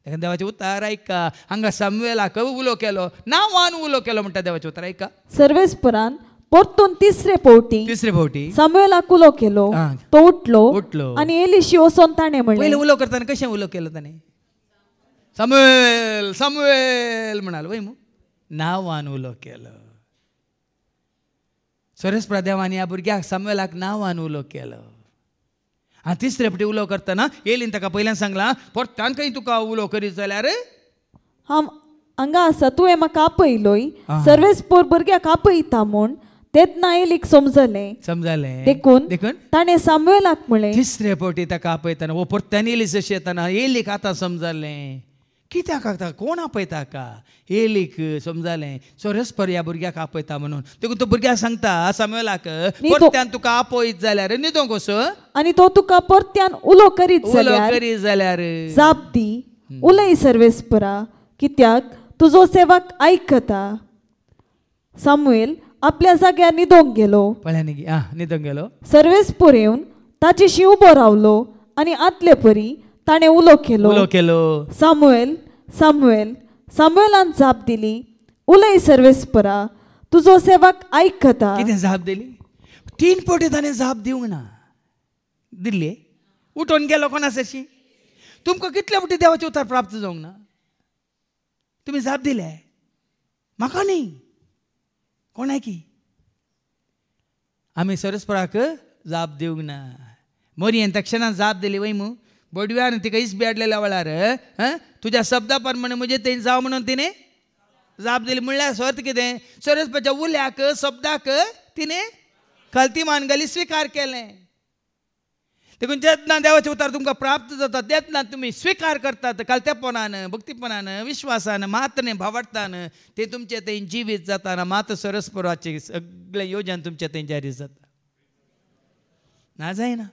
देवाचे उतार ऐका. हांगा सामुएलाक उलो केलो, नांवान उलो केलो म्हणटा देवाचे उतार ऐका. सर्वेस्परान परतून तिसरे फावटी सामुएलाक उलो केलो. तो उठलो आनी एलिशी वचोन ताणें म्हणलें. पयलीं उलो करतना कशें उलो केलो ताणें? सामुएल सामुएल म्हणालो वय मू, नांवान उलो केलो. सर्वेस्परा देवानी ह्या भुरग्याक सामुएलाक नांवान उलो केलो. आनी तिसरे फावटी उलो करतना एलीन ताका पयल्यान सांगलां, परत्यान खंय तुका उलो करीत जाल्यार हांगा आसा तुवें म्हाका आपयलोय, सर्वेस्पोर भुरग्याक आपयता म्हूण तेन्ना एलीक समजलें. देखून ताणें सामुएलाक म्हणलें. तिसरे फावटी ताका आपयतना वो परत्यान एली जशी येताना एलीक आतां समजलें कित्याक कोण आपयता का. एलीक समजलें सर्वेस्पर ह्या भुरग्याक आपयता म्हणून. देखून तो भुरग्याक सांगता सामुएलाक, परत्यान तुका आपयत जाल्यार न्हिदो कसो, आनी तो तुका परत्यान उलो करीत जाल्यार जाप दी. उलय सर्वेस्परा, कित्याक तुजो सेवक आयकता. सामुएल आपल्या जाग्यार न्हिदोंक गेलो. सर्वेस्पोर येवन ताचेशी उबो रावलो आनी आदले परी ताणें उलो केलो. सामुएल सामुएल. सामुएलान जाप दिली, उलय सर्वेस्परा, तुजो सेवक आयकता. कितें जाप दिली? 3 फावटी ताणें जाप दिवंक ना. दिल्ली उठोन गेलो कोणाशी. तुमकां कितले फावटी देवाचे उतार प्राप्त जावंक ना? तुमी जाप दिले, म्हाका न्ही, कोणाय की. आमी सर्वेस्पराक जाप दिवंक ना. मोरयेन तक्षणान जाप दिली वय मू. बडव्यान तिका इस बेडलेल्या वेळार तुज्या शब्दा प्रमाणे म्हजे थंय जाव म्हणून तिणें जाप दिली. म्हणल्यार अर्थ कितें? सर्वेस्पराच्या उल्याक शब्दाक तिणें खालतीमान घाली स्विकार केलें. देखून जेन्ना देवाचे उतार तुमकां प्राप्त जाता तेन्ना तुमी स्विकार करतात कलतेपणान, भक्तीपणान, विश्वासान, मातने, भावार्थान. ते तुमचे थंय जिवीत जाताना मात सर्वेस्पराचें सगळें योजन तुमचे थंय जारी जाता. ना जायना.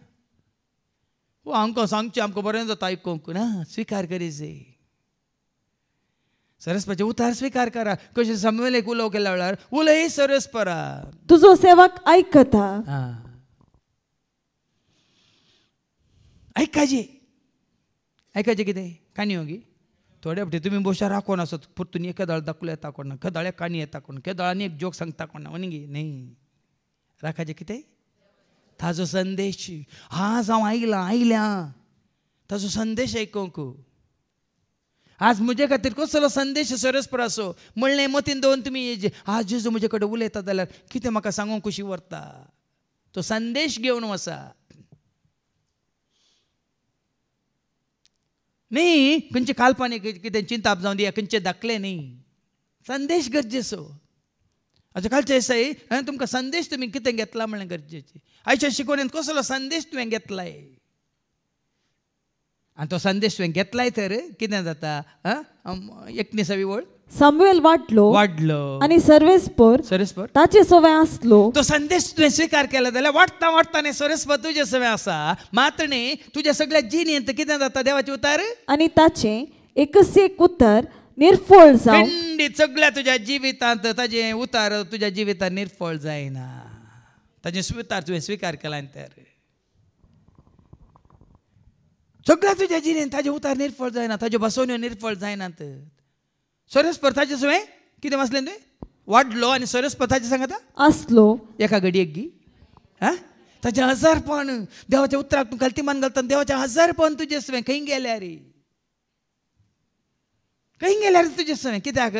वो आमकां सांगचें आमकां बरें जाता आयकूंक ना. स्विकार करीचे. सर्वेस्पराचे उतार स्विकार करा. कशें सामुएलाक उलो केल्या वेळार उलय सर्वेस्परा, तुजो सेवक आयकता. ऐकायचे कितें? काणी होगी थोडे फावटी तुमी बोशा राखोन आसत, परतून एकेदाळ दाखलो येता कोणा, केदाळ एक काणी येता कोण, केदाळ आनी एक जोक सांगता कोणा. वणगी न्ही, राखायचे कितें? ताजो संदेश. आज हांव आयल्या ताजो संदेश आयकूंक. आज म्हजे खातीर कसलो संदेश सर्वेस्पराचो म्हणलें मतीन दवरून तुमी आज जेजू म्हजे कडेन उलयता जाल्यार कितें म्हाका सांगूंक कशी व्हरता. तो संदेश घेवन वचा. न्ही खंयचे काल्पनीक कितें चिंताप जावं दिया, खंयचे दाखले न्ही. संदेश गरजेचो. अच्छा कालचे दिसाय तुमकां संदेश तुमी कितें घेतला म्हणलें गरजेचें. आयच्या शिकवणेंत कसलो संदेश तुवें घेतलाय आनी तो संदेश तुवें घेतलाय तर कितें जाता? 19वी ओळ. सामुएल वाडलो आनी सर्वेस्पर ताचे सवय आसलो. तो संदेश तुवें स्विकार केला जाल्यार वाडटा वाडटा सर्वेस्पर तुजे सवय आसा. मात्र न्ही तुज्या सगळ्या जिणेंत कितें जाता? देवाचे उतार आनी ताचें एकच एक उतार निर्फळ जावं. खंडीत सगळ्या तुज्या जिवितांत ताजें उतार तुज्या जिवितांत निर्फळ जायना. ताजें उतार तुवें स्विकार केला तर सगळ्या तुज्या जिणेंत ताजें उतार निर्फळ जायना, ताज्यो बसवण्यो निर्फळ जायनात. सर्वेस्पर ताचे सवय कितें वाचलें तुवें? वाडलो आनी सर्वेस्पर ताचे सांगता आसलो. एका घडयेक गी ताजें हजारपण देवाच्या उतराक तूं गलतीमान घालतना देवाचें हजारपण तुजे सवय खंय गेल्या रे? खंय गेल्यार तुजे सवय? कित्याक?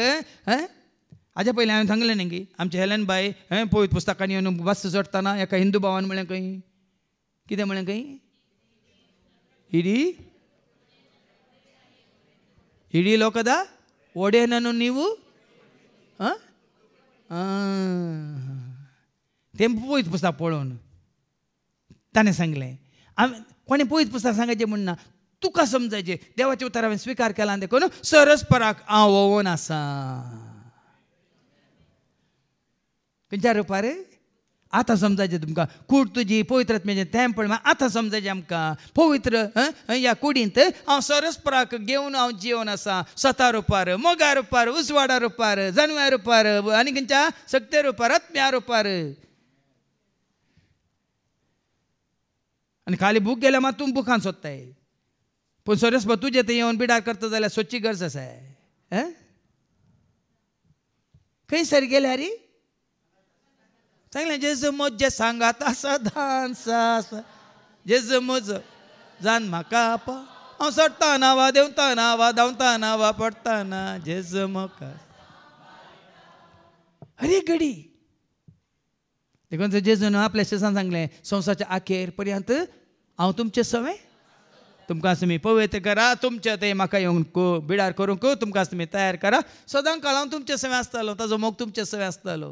हाज्या पयलीं हांवें सांगलें न्ही गी आमचे हेलन बाय पळयत पुस्तकांनी येवन बस चडटाना एका हिंदू भावान म्हळें खंय कितें म्हळें खंय ಇಡೀ ಲೋಕದ ಒಡೆಯನನ್ನು ನೀವು ते पळयत पुस्तक पळोवन ताणें सांगलें कोणें पळयत पुस्तक सांगायचें म्हणना तुका समजायचें देवाचे उतर हांवें स्विकार केला देखून सरस्पराक हांव वोवून आसा खंयच्या रुपार आतां समजायचें तुमकां कूड तुजी पवित्र आत्म्याचें तेंपळ आतां समजायचें आमकां पवित्र ह्या कुडींत हांव सरस्पराक घेवन हांव जिवन आसा 7 रुपार मोगा रुपार उसवाडा रुपार जानव्या रुपार आनी खंयच्या सक्ते रुपार आत्म्या रुपार आनी खाली बूक गेल्यार मात तूं बुकान सोदताय पूण सरस्पत तुजें थंय येवन बिडार करता जाल्यार सोदची गरज आसा खंय सर गेल्या रे सांगलें जेजू म्हजे सांगात सदांच जेजू म्हजो जान म्हाका पा हांव सोडटाना वा देंवताना वा धांवताना वा पडटाना जेजू म्हाका अरे घडी देखून जेजून आपल्या शिष्यान सांगलें संवसाराच्या आखेर पर्यंत हांव तुमचे सवय तुमकां तुमी पवित्र करा तुमचे ते म्हाका येवन बिडार करूंक तुमकां तुमी तयार करा सदां काळ हांव तुमचे सवय आसतालो ताजो मोग तुमचे सवय आसतालो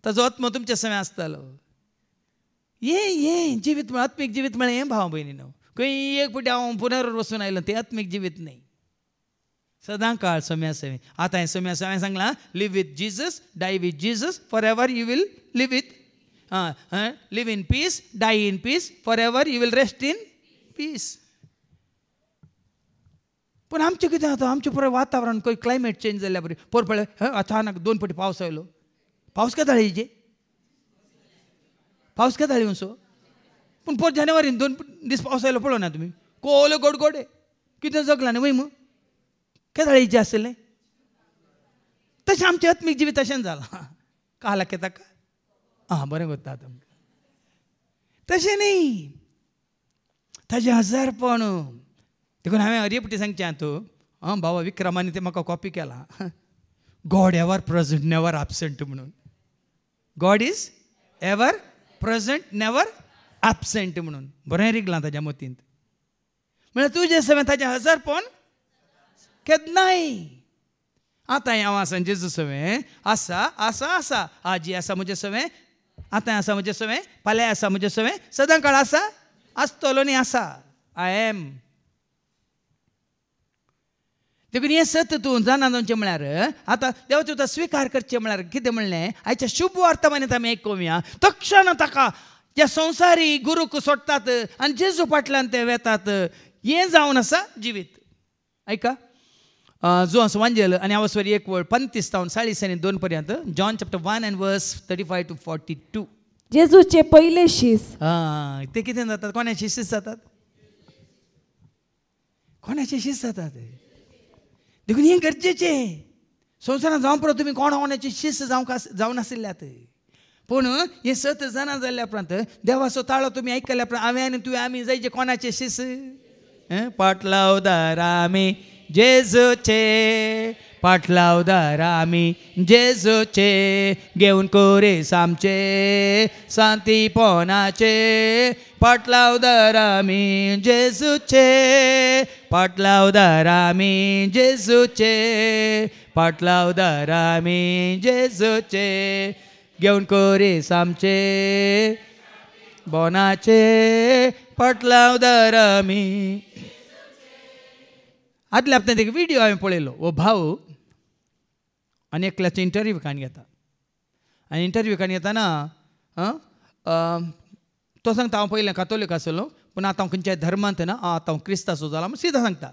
ताजो आत्मो तुमचे सवय आसतालो हे जिवीत आत्मीक जिवीत म्हळ्यार हें भाव भयणीनो खंय एक फावटी हांव पुनर्वर वचून आयलो तें आत्मीक जिवीत न्ही सदां काळ सम्या सवय आतां हें सम्या सवय सांगलां live with Jesus die with Jesus forever you will live with live in peace die in peace forever you will rest in peace पूण आमचें कितें जाता आमचें पुराय वातावरण खंय क्लायमेट चेंज जाल्ल्या बरी पळय अचानक 2 फावटी पावस आयलो पावस केदां जाळी पावस केदां जाळी सो पूण पर जानेवारीन 2 दीस पावस आयलो पळोवना ना तुमी कोलो गडगडे कितें जगलां न्ही वय केदां जाळीचें आसलें तशें आमचें आत्मीक जिवीत तशें जालां काला के ताका बरें करता तशें न्ही ताजें हजारपण देखून हांवें अरेपटी सांगचें तूं भावा विक्रमानी तें म्हाका कॉपी केला God ever present never absent म्हणून God is ever present never absent म्हणून बरें रिगलां ताज्या मतींत म्हळ्यार तुजें सवय ताजें हजारपण केन्नाय आतां हांव आसा जेजू सवय आसा आसा आसा आजी आसा म्हजे सवय आतां आसा म्हजे सवय फाल्यां आसा म्हजे सवय सदां काळ आसा आसतलो न्ही आसा आय एम देखून हें सत तूं जाणा जावचें म्हळ्यार आतां देवाचें उतर स्विकार करचें म्हळ्यार कितें म्हणलें आयच्या शुभ वर्तमानांत आमी आयकुया तक्षण ताका जे संवसारी गुरूक सोडटात आनी जेजू फाटल्यान ते वेतात हें जावन आसा जिवीत ऐका जो आसा वांजेल आनी हांव वरी 1:35 तावन 40:2 पर्यंत John chapter 1 and verse 35 to 42 जेजूचे पयले शीस ते कितें जातात कोणाचे शीस जातात कोणाचे शीस जातात देखून हें गरजेचें संवसारांत जावं पळय तुमी कोणाचे शिश्य जावं नाशिल्ल्यात पूण हें सत जाणा जाल्ल्या उपरांत देवाचो ताळो तुमी आयकल्या उपरांत हांवें आनी तुवें आमी जायचे कोणाचे शिश्य पाटलावदार आमी जेजूचे पाटलावदार आमी जेजूचे घेवन कोरेस आमचे सांतीपणाचे पाटलावदार आमी जेजूचे पाटलावदार आमी जेजूचे पाटलावदार आमी जेजूचे घेवन कोरेस आमचे बोनाचे पाटलावदार आमी आदल्या हप्त्यात एक व्हिडिओ हांवें पळयलो वो भाव आनी एकल्याचो इंटरव्यू काण घेता आनी इंटरव्यू काण घेतना तो सांगता हांव पयलें कातोलीक आसलो पूण आतां हांव खंयच्याय धर्मांत ना आतां हांव क्रिस्ताचो जाला म्हूण सिधा सांगता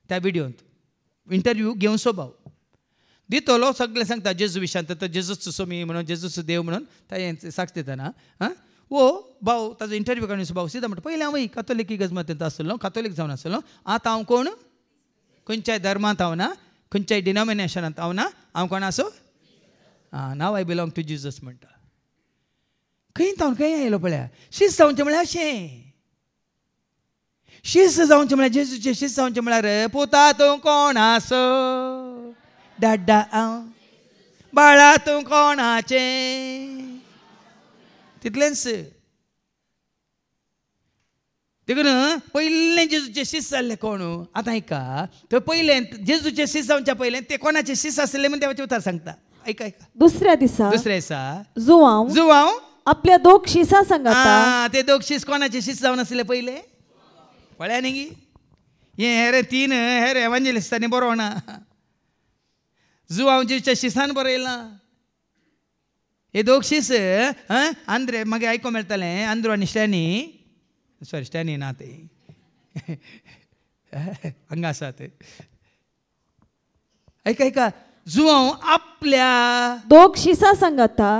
त्या व्हिडिओंत इंटरव्यू घेवन भाव दितलो सगळें सांगता जेजू विशयांत तो जेजूचो सोमी म्हणून जेजूचो देव म्हणून तांचे साक्ष दितना वो भाव ताजो इंटरव्यू काडून भाव सिधा म्हणटा पयलीं हांव कातोलीक इगर्जेंत आसलो कातोलीक जावन आसलो आतां हांव कोण खंयच्याय धर्मांत हांव ना खंयच्याय डिनॉमिनेशनांत हांव ना हांव कोण आसो नाव आय बिलोंग टू जिजस म्हणटा खंय तावन खंय आयलो पळया शीस जावचें म्हळ्यार अशें शीस जावचें म्हळ्यार जेजूचें शीस जावचें म्हळ्यार पुता तूं कोण आसो डाड्डा हांव बाळा तूं कोणाचें तितलेंच देखून पयलें जेजूचे शीस जाल्ले कोण आतां आयका तो पयलें जेजूचे शीस जावच्या पयलें ते कोणाचे शीस आसले म्हण देवाचें उतर सांगता ऐका ऐका दुसऱ्या दिसा दुसऱ्या दिसा जुवांव जुवांव आपल्या दोग शिसा सांगाता ते दोग शीस कोणाचे शीस जावन आसले पहिले पळ्या न्ही हे हेरे तीन हेरे एवांजेलिस्टांनी बरोवना जुवांवच्या शिसान बरयला हे दोग शीस आंद्रे मागीर आयको मेळटलें आंद्रो आनी स्टॅनी सॉरी स्टॅनी ना ते हांगा आसात ऐका ऐका जुवांव आपल्या दोग शिसा सांगाता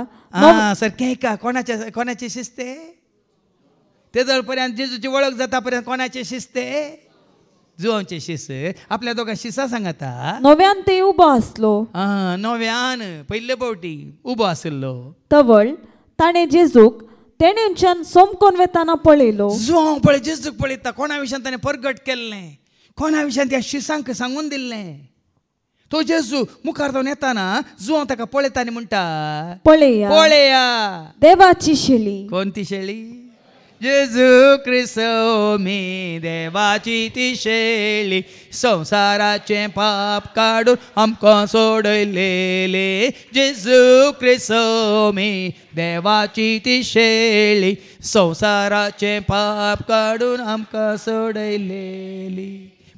सारकें ऐका कोणाचे शिस्ते ते जर पर्यंत जेजूची वळख जाता पर्यंत कोणाचे शिस्ते जुवांवचे शिस आपल्या दोगां शिसा सांगाता नव्यान ते उबो आसलो नव्यान पयले फावटी उबो आसलो तवळ ताणें जेजूक तेणेंच्यान सोमकोन वेताना पळयलो जुवांव पळय जेजूक पळयता कोणा विशयान ताणें परगट केल्लें कोणा विशयान त्या शिसांक सांगून दिल्लें तो जेजू मुखार जावन येताना जुवांव ताका पळयता आनी म्हणटा पळया पळया देवाची शेळी कोणती शेळी जेजू क्रिस्तो मी देवाची ती शेळी संसाराचे पाप काढून आमकां सोडयलेले जेजू क्रिस्तो मी देवाची ती शेळी संसाराचे पाप काढून आमकां सोडयलेली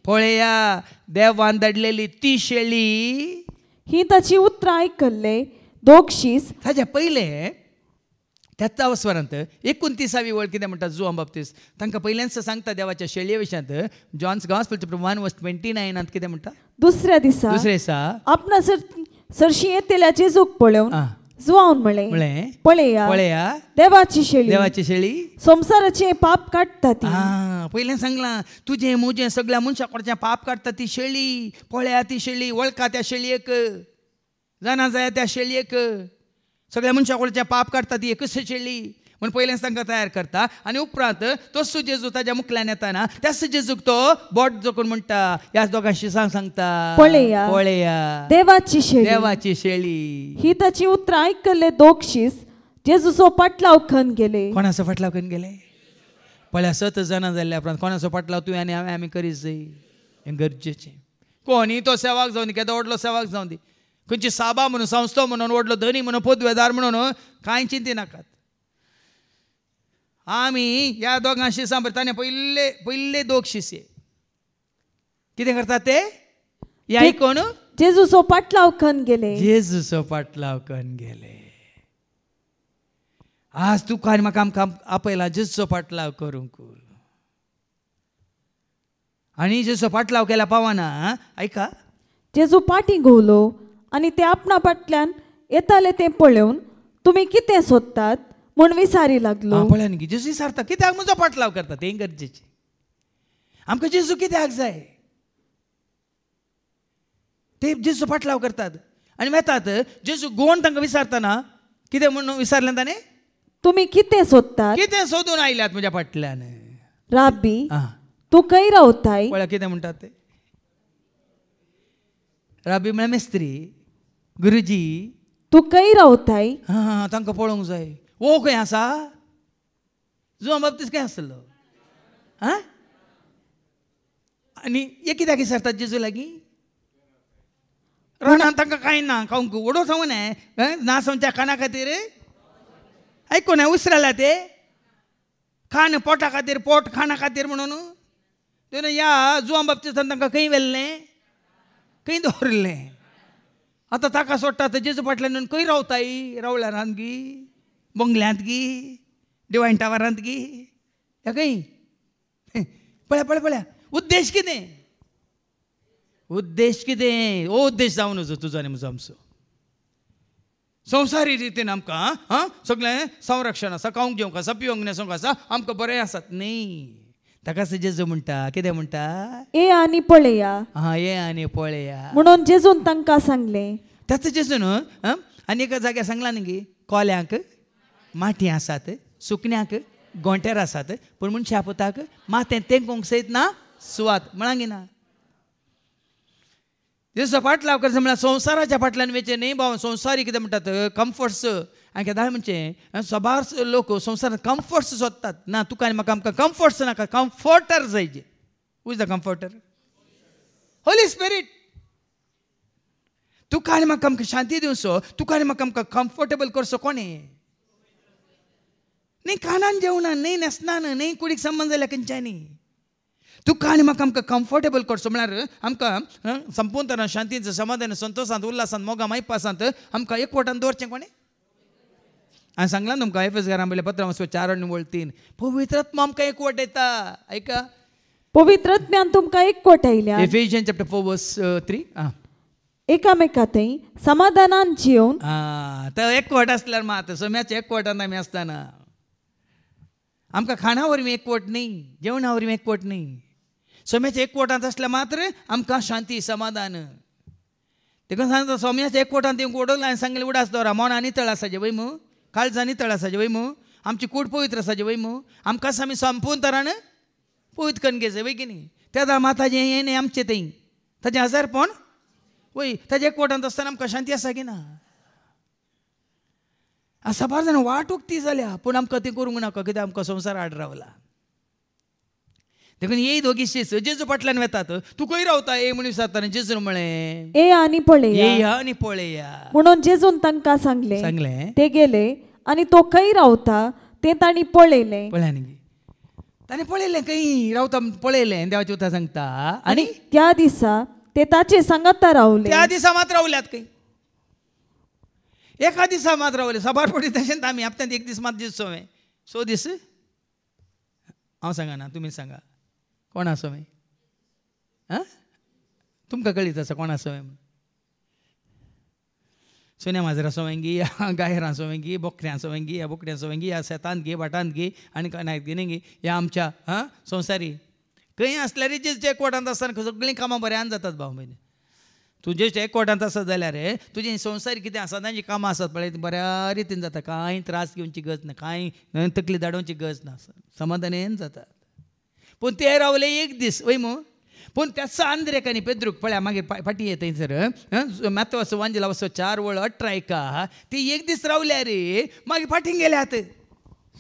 पळया देवान धाडलेली ती शेळी ही ताची उतरां आयकल्ले दोग शीस ताच्या पयले त्याच वस्वरांत 29वी वळ कितें म्हणटा जुवांव बाप्तीस तांकां पयल्याच सांगता देवाच्या शेळये विशयांत जॉन्स गॉस्पेल चॅप्टर 1:29 कितें म्हणटा दुसऱ्या दिसा आपणा सरशी येतेल्या जेजूक पळोवन जुवांवन म्हळें पळया पळया देवाची शेळी संसाराचे पाप काडटा ती पयलें सांगलां तुजें मुजें सगळ्या मनशा कडच्यान पाप काडटा ती शेळी पळया ती शेळी वळखा त्या शेळयेक जाणा जाया त्या शेळयेक सगळ्या मनशा कडच्यान पाप काडटा ती एकच शेळी म्हण पयलें तांकां तयार करता आनी उपरांत तोच जेजू ताज्या मुखल्यान येताना त्याच जेजूक तो बोट जोखून म्हणटा ह्या दोगांशी सांगता पळया पळया देवाची शेळी ही ताची उतरां आयकल्ले दोग शीस जेजूचो पाटलाव खन गेले कोणाचो पाटलाव खन गेले पळया 7 जाणां जाल्ल्या उपरांत कोणाचो पाटलाव तुवें आनी हांवें आमी करीत जाय हें गरजेचें कोणी तो सेवाक जावन दी केदो व्हडलो सेवाक जावन दी खंयची साबा म्हणून संस्था म्हणून व्हडलो धनी म्हणून पदवेदार म्हणून कांय चिंती नाकात आमी ह्या दोगां शिसां ताणें पयले दोग शिसे कितें करतात ते हे आयकोन जेजूचो पाटलाव खन गेले जेजूचो पाटलाव खन गेले आज तुका आनी म्हाका आमकां आपयला जेजूचो पाटलाव करूंक आनी जेजूचो पाटलाव केल्या पावना ऐका जेजू पाटी घोवलो आनी ते आपणा फाटल्यान येताले तें पळोवन तुमी कितें सोदतात म्हूण विचारी लागलो पळयान की जेजू विचारता कित्याक म्हजो पाटलाव करता तें गरजेचें आमकां जेजू कित्याक जाय ते जेजू पाटलाव करतात आनी वेतात जेजू गोवन तांकां विचारतना कितें म्हणून विचारलें ताणें तुमी कितें सोदतात कितें सोदून आयल्यात म्हज्या फाटल्यान राबी तूं खंय रावताय पळय कितें म्हणटात ते राबी म्हळ्यार मेस्त्री गुरुजी तूं खंय रावताय तांकां पळोवंक जाय वो खंय आसा जुवांव बाप्तीस खंय आसलो आनी हे कित्याक विचारतात जेजू लागीं रानांत तांकां कांय ना खावंक वडो सांगू न्हय नासवच्या काना खातीर आयको न्हय उसरायल्या ते खाण पोटा खातीर पोट खाणा खातीर म्हणून तेन्ना ह्या जुवांव बाप्तीसान तांकां खंय व्हेल्लें खंय दवरलें आतां ताका सोडटा तर जेजू फाटल्यान खंय रावताय रावळ्यारांत गी बंगल्यांत गी डिवायन टावरांत गी ह्या खंय पळया पळया पळया उद्देश कितें उद्देश जावन नजो तुजो आनी म्हजो आमचो संवसारी रितीन आमकां सगळें संरक्षण आसा खावंक जेवंक आसा पिवंक न्हेसोंक आसा आमकां बरें आसात न्ही ताकाच जेजू म्हणटा कितें म्हणटा ये आनी पळया ये आनी पळया म्हणून जेजून तांकां सांगलें त्याच जेजून आनी एका जाग्यार सांगला न्ही कोल्यांक माटी आसात सुकण्यांक गोंटेर आसात पूण मनशा पुताक मातें तेंकोंक सयत ना सुवात म्हळांगी ना जेजू फाटलाव करता म्हळ्यार संवसाराच्या फाटल्यान वेचे न्ही भाव संवसारी कितें म्हणटात कम्फर्ट्स हांवें केदां म्हणचें सबार लोक संवसारांत कम्फर्ट्स सोदतात ना तुका आनी म्हाका आमकां कम्फर्ट्स नाका कम्फर्टर जाय जे who is the comforter Holy Spirit तुका आनी म्हाका आमकां शांती दिवचो, तुका आनी म्हाका आमकां कम्फर्टेबल करचो कोणी? न्ही खानान जेवणान, न्ही न्हेसनान, न्ही कुडीक संबंद जाल्या खंयच्यानी. तुका आनी म्हाका आमकां कम्फर्टेबल करचो म्हळ्यार आमकां संपूर्ण तरान शांतीन समाधान संतोषांत उल्हासांत मोगा मायपासांत आमकां एकवटान दवरचें कोणें. हांवें सांगलां तुमकां एफेसकारां बरयलें पत्र 4:3 पवित्र आत्मा आमकां एकवटायता. ऐका, पवित्र आत्म्यान तुमकां एकवटायल्या. Ephesians chapter 4:3 एकामेकांतय समाधानान जिवन. तो एकवट आसल्यार मात सोम्याच्या एकवटान आमी आसतना आमकां खाणा वरवीं एकवट न्ही, जेवणा वरवीं एकवट न्ही, सोम्याच्या एकवटांत आसल्यार मात्र आमकां शांती समाधान. देखून सांगता सोम्याच्या एकवटांत ती उडोवला हांवें सांगलें उडास दवरा. मोना नितळ आसाचें वय मू, काळजां नितळ आसाचें वय मू, आमची कूड पवित्र आसाचें वय मू, आमकां आमी संपूर्ण तरान पवित्र करून घेवचें वय की न्ही. त्या माताचें हें न्ही आमचें तें ताचें आजारपण वय ताच्या एकवटांत आसतना आमकां शांती आसा की ना. साबार जाणां वाट उक्ती जाल्या पूण आमकां तें करूंक नाका, कित्याक आमकां संवसार आड रावला. देखून ये दोगी शीस जेजू फाटल्यान वेतात. तूं खंय रावता ये म्हणून विचारतना जेजून म्हळें ये आनी पळया, ये आनी पळया म्हणून जेजून तांकां सांगलें. ते गेले आनी तो खंय रावता तें तांणी पळयलें. पळयानी ताणें पळयलें खंय रावता पळयलें. देवाचें उतर सांगता आनी त्या दिसा ते ताचे सांगाता रावले. त्या दिसा मात रावल्यात खंय, एका दिसा मात रावले. साबार पडी तशेंच आमी हप्त्यांत एक दीस मात दिसचो हांवें 6 दीस. हांव सांगना, तुमी सांगा कोण आसो हांवें. तुमकां कळीत आसा कोण आसो हांवें. सोन्या माजरां सोवेंगी, गायरां सोवेंगी, बोकड्यां सोवेंगी, ह्या बोकड्यां सोवेंगी, ह्या शेतांत घे, भाटांत घे आनी नायत घे न्ही, ह्या आमच्या संवसारी खंय आसल्यार जेजूच्या एकवटांत आसतना सगळीं कामां बऱ्यान जातात. भाव म्हयने तूं जेजूच्या एकवटांत आसत जाल्यार तुजें संवसारी कितें आसा तांची कामां आसत पळय बऱ्या रितीन जाता. कांय त्रास घेवची गरज ना, कांय तकली धाडोवची गरज ना, समाधानेन जातात. पूण ते रावले एक दीस वय मू. पूण त्याच आंद्रेक आनी पेद्रूक पळया मागीर फाटी येता थंयसर मत्तवाचो वांजेला वचो 4:18 ती एक दीस रावल्या रे, मागीर फाटींग गेल्यात,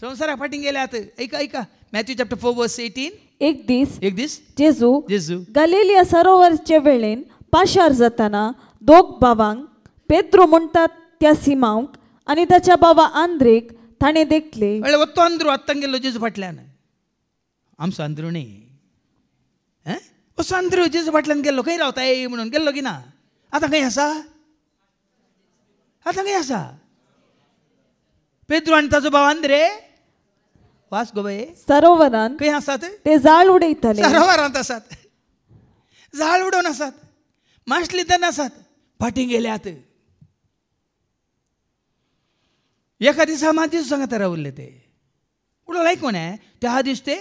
संवसाराक फाटींग गेल्यात. ऐका मॅथ्यू चॅप्टर 4:18 एक दीस जेजू गलिलिया सरोवरचे वेळेन पाशार जाताना दोग भावांक पेद्रो म्हणटात त्या सिमांक आनी ताच्या बाबा आंद्रेक ताणें देखले. वत्तो अंद्रू आत्तां गेलो जेजू फाटल्यान. आमचो अंद्रू न्ही, असो अंद्रू जेजू फाटल्यान गेल्लो. खंय रावता ये म्हणून गेल्लो की ना. आतां खंय आसा, आतां खंय आसा. पेद्रू आनी ताचो भाव आंद्रे वास गो बाये सरोवरान खंय आसात. ते जाळ उडयताले. सरोवरांत आसात, जाळ उडोवन आसात, माशली तर आसात, फाटीं गेल्यात. एका दिसा मात जेजू सांगात रावले ते उडोवले कोणे. त्या दीस ते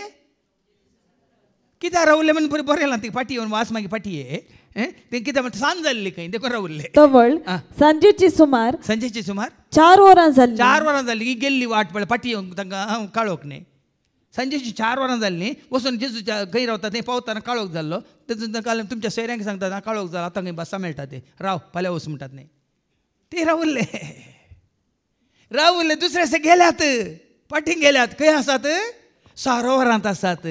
कित्याक रावले म्हणून बरें ना. ती फाटी येवन वास मागीर फाटी ये ते कित्याक म्हणटा सांज जाल्ली खंय देखून रावले. तवळ सांजेची सुमार 4 वरां जाल्ली. 4 वरां जाल्ली गेल्ली वाट पळय फाटी येवंक तांकां काळोख न्ही. सांजेची 4 वरां जाल्ली वचून जेजूच्या खंय रावता थंय पावतना काळोख जाल्लो. तेतून तांकां तुमच्या सोयऱ्यांक सांगता काळोख जाला आतां खंय बसा मेळटा ते राव फाल्यां वच म्हणटात न्ही. ते रावले दुसरे दिसा गेल्यात, फाटीं गेल्यात. खंय आसात, सरोवरांत आसात.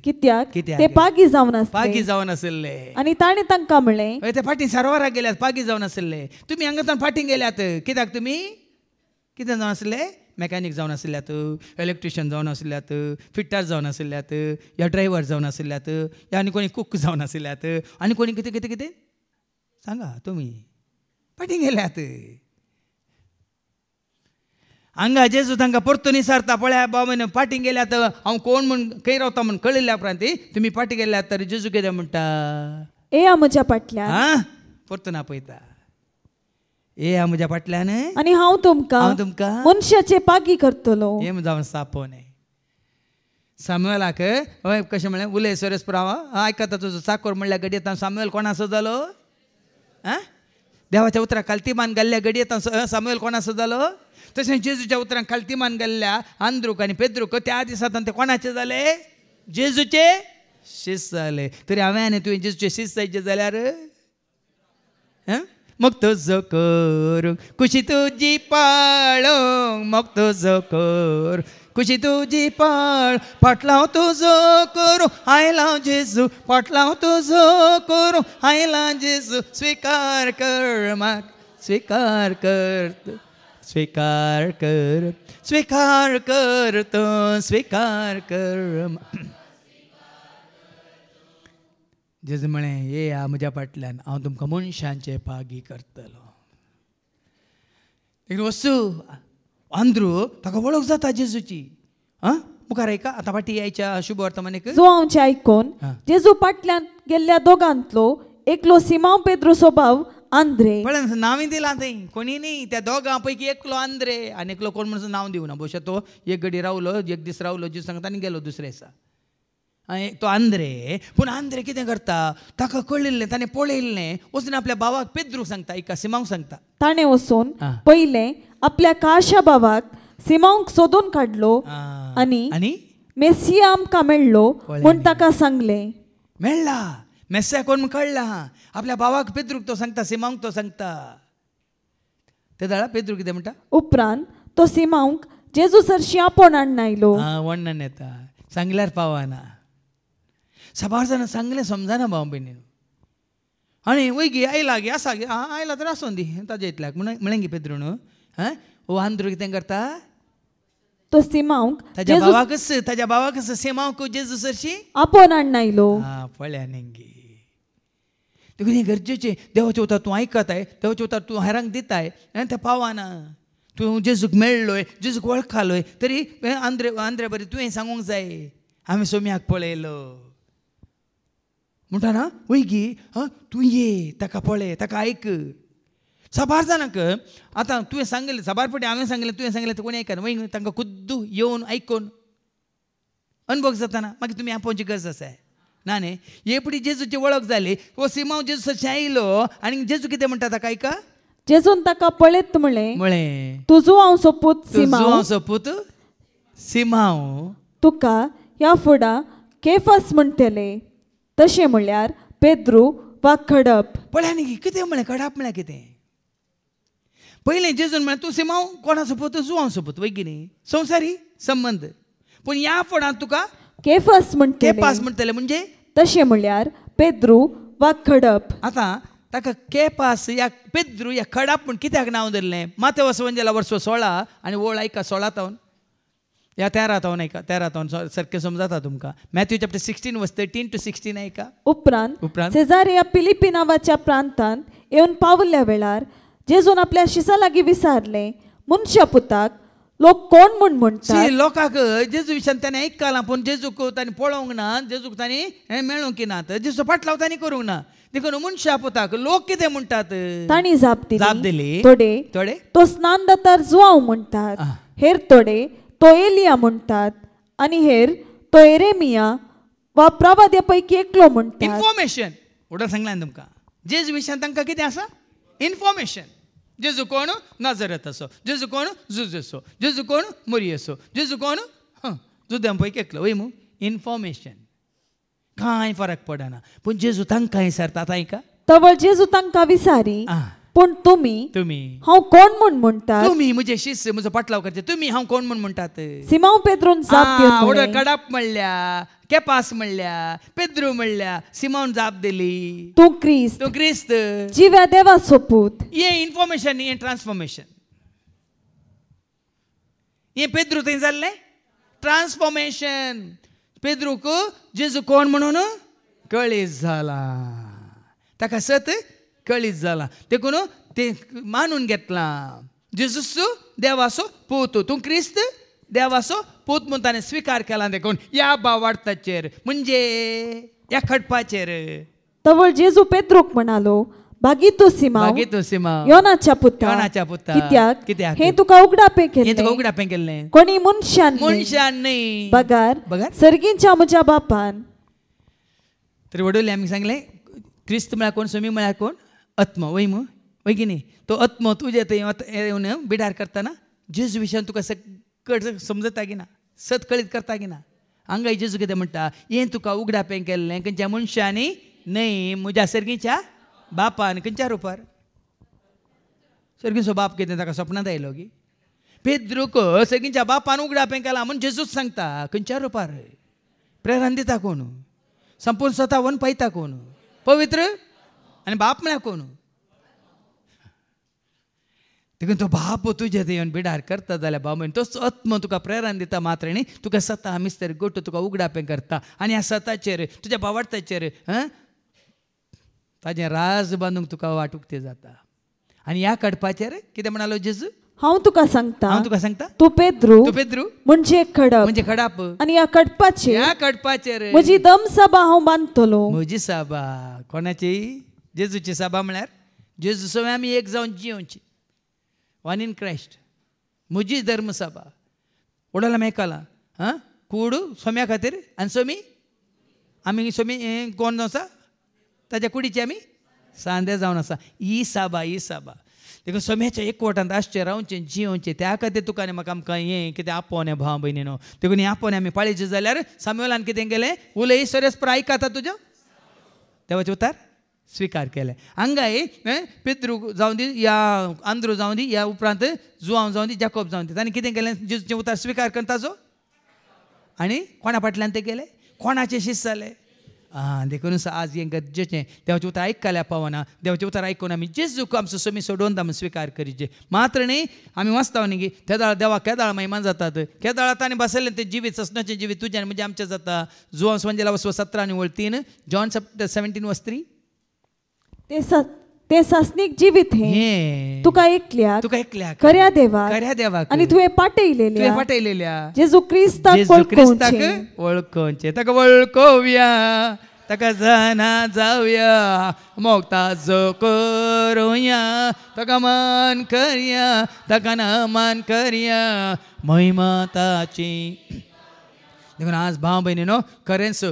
कित्याक ते पागी जावन आसले आनी ताणें तांकां म्हणलें ते फाटीं सरोवराक गेल्यात, पागी जावन आसले. तुमी हांगाच्यान फाटीं गेल्यात कित्याक तुमी कितें जावन आसले. मॅकॅनीक जावन आसल्यात, इलेक्ट्रिशियन जावन आसल्यात, फिट्टर जावन आसल्यात, या ड्रायव्हर जावन आसल्यात, या आनी कोणी कूक जावन आसल्यात, आनी कोणी कितें कितें कितें सांगा तुमी. फाटीं गेल्यात. हांगा जेजू तांकां परतून विचारता पळया बाबा फाटीं गेल्यात हांव कोण म्हूण खंय रावता म्हूण कळयल्या उपरांत तुमी फाटीं गेल्यात तर जेजू कितें म्हणटा. येया म्हज्या फाटल्यान. परतून आपयता येया म्हज्या फाटल्यान आनी हांव तुमकां मनशाचे पागी करतलो. हें जावन सापोने सामुएलाक हय कशें म्हणलें उलय सरेस पुरावा आयकता तुजो चाकोर म्हणल्यार गडयेत सामुएल कोणाचो जालो. देवाच्या उतराक काल्तिमान घाल्ल्या गडयेत सामुएल कोणाचो जालो. तशें जेजूच्या उतरांक काल्तिमान घाल्ल्या आंद्रूक आनी पेद्रूक त्या दिसांत ते कोणाचे जाले. जेजूचे शिश्य जाले. तरी हांवें आनी तुवें जेजूचे शिश्य जायचे जाल्यार मोग तुजो करूंक खुशी तुजी पाळोंक मोग तुजो कर खुशी तुजी पाळ फाटलांव तुजो करूं आयलां जेजू फाटलांव तुजो करूं आयलां जेजू स्वीकार कर म्हाका स्वीकार कर स्वीकार कर स्वीकार कर तूं स्वीकार कर जेजू म्हळें येया म्हज्या फाटल्यान हांव तुमकां मनशांचे पागी करतलो एक वस्तू अंद्रू ताका वळख जाता जेजूची मुखार ऐका आतां फाटी यायच्या शुभ वर्तमानीक जोआंचे आयकून जेजू फाटल्यान गेल्ल्या दोगांतलो एकलो सिमोन पेद्रूचो भाव आंद्रे पळय नांव दिलां थंय कोणी न्ही त्या दोगां पैकी एकलो आंद्रे आनी एकलो कोण म्हणून नांव दिवना भोवशा तो एक घडी रावलो एक दीस रावलो जेजू सांगता आनी गेलो दुसऱ्या दिसा तो आंद्रे पूण आंद्रे कितें करता ताका कळिल्लें ताणें पळयल्लें वचून आपल्या भावाक पेद्रूक सांगता एका सिमोनाक सांगता ताणें वचून पयलें आपल्या काळशा भावाक सिमोनाक सोदून काडलो आनी मेसिया आमकां मेळ्ळो म्हूण ताका सांगलें मेळ्ळा मेस्या कोण कळला आपल्या भावाक पेद्रूक तो सांगता सिमोनाक तो सांगता ते दाळा पेद्रू कितें म्हणटा उपरांत तो सिमोनाक जेजू सरशी आपोवन हाडून आयलो वण्णान येता सांगल्यार पावना साबार जाणां सांगलें समजना भाव भयणीन आनी वय गे आयला गे आसा गे आयला तर आसूं दी ताजे इतल्याक म्हळें गे पेद्रून हो आंद्रू कितें करता तो सिमोनाक ताज्या भावाकच सिमोनाक जेजू सरशी आपोवन हाडून आयलो पळया नेंगी देखून हें गरजेचें देवाचें उतर तूं आयकताय देवाचें उतर तूं हेरांक दिताय तें पावना तूं जेजूक मेळ्ळोय जेजूक वळखालोय तरी आंद्रे बरें तुवें सांगूंक जाय हांवें सोम्याक पळयलो म्हणटा ना वय गी तूं ये ताका पळय ताका आयक साबार जाणांक आतां तुवें सांगलें साबार फावटी हांवें सांगलें तुवें सांगलें तें कोणी आयकना वय तांकां खुद्दू येवन आयकून अनुभव जाताना मागीर तुमी आपोवची गरज आसा ना न्ही हे फुडें जेजूची वळख जाली वो सिमोन जेजू सरशी आयलो आनी जेजू कितें म्हणटा ताका आयका जेजून ताका पळयत म्हळें तुजो हांव सोपूत सिमोन तुका ह्या फुडां केफास म्हणटले तशें म्हणल्यार पेद्रू वा खडप पळय न्ही कितें म्हळें खडप म्हळ्यार कितें पयलें जेजून म्हळें तूं सिमोन कोणा सोपूत जुवांव सोपूत वय न्ही संवसारी संबंद पूण ह्या फुडां तुका केफास म्हणटले म्हणजे तशें म्हणल्यार पेद्रू वा खडप आतां ताका केपास या पेद्रू या खडप म्हूण कित्याक नांव धरलें माथ्या वसवंजेला वर्स 16 आनी ओळ आयका 16 तावन या 13 तावन आयका 13 तावन सारकें समजता तुमकां मॅथ्यू चॅप्टर 16 वर्स 13 to 16 आयका उपरांत सेजारिया फिलिप्पी नांवाच्या प्रांतांत येवन पावल्या वेळार जेजून आपल्या शिसा लागीं विचारलें मनशा पुताक लोक कोण म्हूण म्हणटात लोकांक जेजू विशयान ताणें आयकलां पूण जेजूक ताणें पळोवंक ना जेजूक ताणें हें मेळूंक ना जेजू फाटलाव ताणें करूंक ना देखून मनशा पुताक लोक कितें म्हणटात तांणी जाप दिली थोडे तो स्नानदातार जुआंव म्हणटात हेर थोडे तो एलिया म्हणटात आनी हेर तो एरेमिया वा प्रवाद्या पैकी एकलो म्हणटात इन्फॉर्मेशन उडा सांगलां तुमकां जेजू विशयान तांकां कितें आसा इन्फॉर्मेशन जेजू कोण नाजरत असो जेजू कोण जुज असो जेजू कोण मोरी असो जेजू कोण जुद्यां पैकी एकलो वय मू इन्फॉर्मेशन कांय फरक पडना पूण जेजू तांकां विचारतात आयका तवळ जेजू तांकां विचारी पूण तुमी हांव कोण म्हूण म्हणटात तुमी म्हजे शिष्य म्हजो पाटलाव करचे तुमी हांव कोण म्हूण म्हणटात सिमोन पेद्रून जाप दिवन कडप म्हणल्या केपास म्हणल्या पेद्रू म्हणल्या सिमोन जाप दिली तूं क्रिस्त जिव्या देवाचो पूत हे इन्फॉर्मेशन हे ट्रान्सफॉर्मेशन हे पेद्रू थंय जाल्लें ट्रान्सफॉर्मेशन पेद्रूक जेजू कोण म्हणून कळीत जाला ताका सत कळीत जाला देखून ते मानून घेतला जेजूस देवाचो पूत तूं क्रिस्त देवाचो पूत म्हणून ताणें स्विकार केला देखून ह्या भावार्थाचेर म्हणजे ह्या खडपाचेर तवळ जेजू पेद्रूक म्हणालो भागीतो सिमोन योनाच्या पुता कित्याक हे तुका उगडापे केलें कोणी मनशान न्ही बगार सर्गींच्या म्हज्या बापान तरी वडोवले आमी सांगलें क्रिस्त म्हळ्यार कोण सोमी म्हळ्यार कोण आत्मा वय मू वय की न्ही तो आत्मा तुजे थंय येवन बिडार करतना जेजू विशयान तुका सकट समजता की ना सत कळीत करता की ना हांगा जेजू कितें म्हणटा हें तुका उगडापें केल्लें खंयच्या मनशांनी न्हय म्हज्या सर्गीच्या बापान खंयच्या रुपार सर्गींचो बाप कितें ताका सपनांत आयलो की पेद्रूक सगळींच्या बापान उगडापें केला म्हूण जेजूच सांगता खंयच्या रुपार प्रेरण दिता कोण संपूर्ण स्वता वन पळयता कोण पवित्र आनी बाप म्हळ्यार कोण देखून तो बाप तुजे थंय येवन बिडार करता जाल्यार बाब तोच आत्म तुका प्रेरण दिता मात्र न्ही तुका सता मिस्तर गोट तुका उगडापें करता आनी ह्या सताचेर तुज्या भावार्थाचेर ताजें राज बांदूंक तुका वाटूक ते जाता आनी ह्या कडपाचेर कितें म्हणालो जेजू हांव तुका सांगता तूं तूं पेद्रू म्हणजे खडप म्हणजे खडाप आनी ह्या कडपाचेर म्हजी दम सभा हांव बांदतलो म्हजी सभा कोणाची जेजूची सभा म्हळ्यार जेजू सगळे आमी एक जावन जियोवची वन इन क्रायस्ट म्हजी धर्मसभा उडला मेकला कूड सोम्या खातीर आनी सोमी आमी सोमी कोण आसा ताच्या कुडीचे आमी सांदे जावन आसा ही सभा देखून सोम्याच्या एकवटांत आसचें रावचें जियोवचें त्या खातीर तुका आनी म्हाका आमकां हें कितें आपोवने भाव भयणीनो देखून हें आपोवने आमी पाळीचें जाल्यार सामुएलान कितें केलें उलय सरेस्पर आयकाता तुज्या देवाचें उतार स्विकार केले हांगाय पेद्रू जावं दी या आंद्रू जावं दी ह्या उपरांत जुआंव जावं दी जाकोब जावं दी ताणें कितें केलें जेजूचें उतार स्विकार करता ताचो आनी कोणा फाटल्यान ते केले कोणाचे शिस्त जाले देखून आज हें गरजेचें देवाचें उतार आयकल्या पावना देवाचें उतार आयकून आमी जेजूक आमचो सोमी सोडून आमी स्विकार करीचे मात्र न्ही आमी वाचता न्ही की केदाळ देवा केदाळ महिमान जातात केदाळांत आनी बसयलें तें जिवीत ससनाचें जिवीत तुजें म्हणजे आमचें जाता जुआंव म्हणजे 17:3 जॉन 17:3 ते सासनीक जिवीत हे तुका एकल्या खऱ्या देवा आनी तुवें पाटयलेल्या जेजू क्रिस्ताक वळखोवचें ताका वळखोवया ताका जाणा जावया मोगताचो करुया ताका मान करया ताका मान करया महिमा ताची देखून आज भाव भयणीनो खरेंच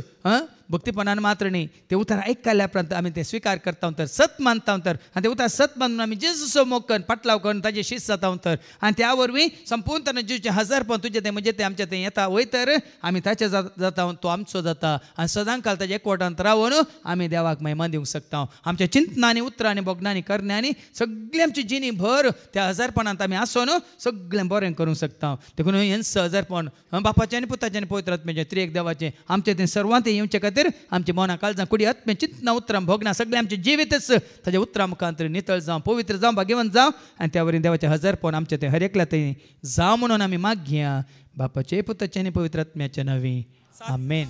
भक्तीपणान मात्र न्ही ते उतार आयकल्या उपरांत आमी ते स्विकार करता तर सत मानता तर आनी ते उतार सत मानून आमी जेजूचो मोग करून पाटलाव करून ताजे शिस्त जाता तर आनी त्या वरवीं संपूर्ण जेजूचें हजारपण तुजें तें म्हणजे तें आमचें तें येता वय तर आमी ताचें जाता तो आमचो जाता आनी सदां काल ताजे एकवटांत रावून आमी देवाक महिमा दिवंक शकता आमच्या चिंतनांनी उतरांनी बोगनांनी करण्यांनी सगळी आमची जिणी भर त्या हजारपणांत आमी आसून सगळें बरें करूंक शकता देखून हें हजारपण बापाचें आनी पुताचें आनी पवित्र आत्म्याचें त्रिएक देवाचें आमचें तें सर्वांत येवचें खातीर आमच्या मना काळजां कुडी आत्मे चिंतना उतरां भोगना सगळें आमचें जिवीतच ताच्या उतरां मुखांतर नितळ जावं पवित्र जावं भाग्यवान जावं आनी त्या वरील देवाचें हजारपण आमचें तें हर एकल्या थंय जावं म्हणून आमी मागया बापाचे पुताचे आनी पवित्र आत्म्याचे नवी आमेन.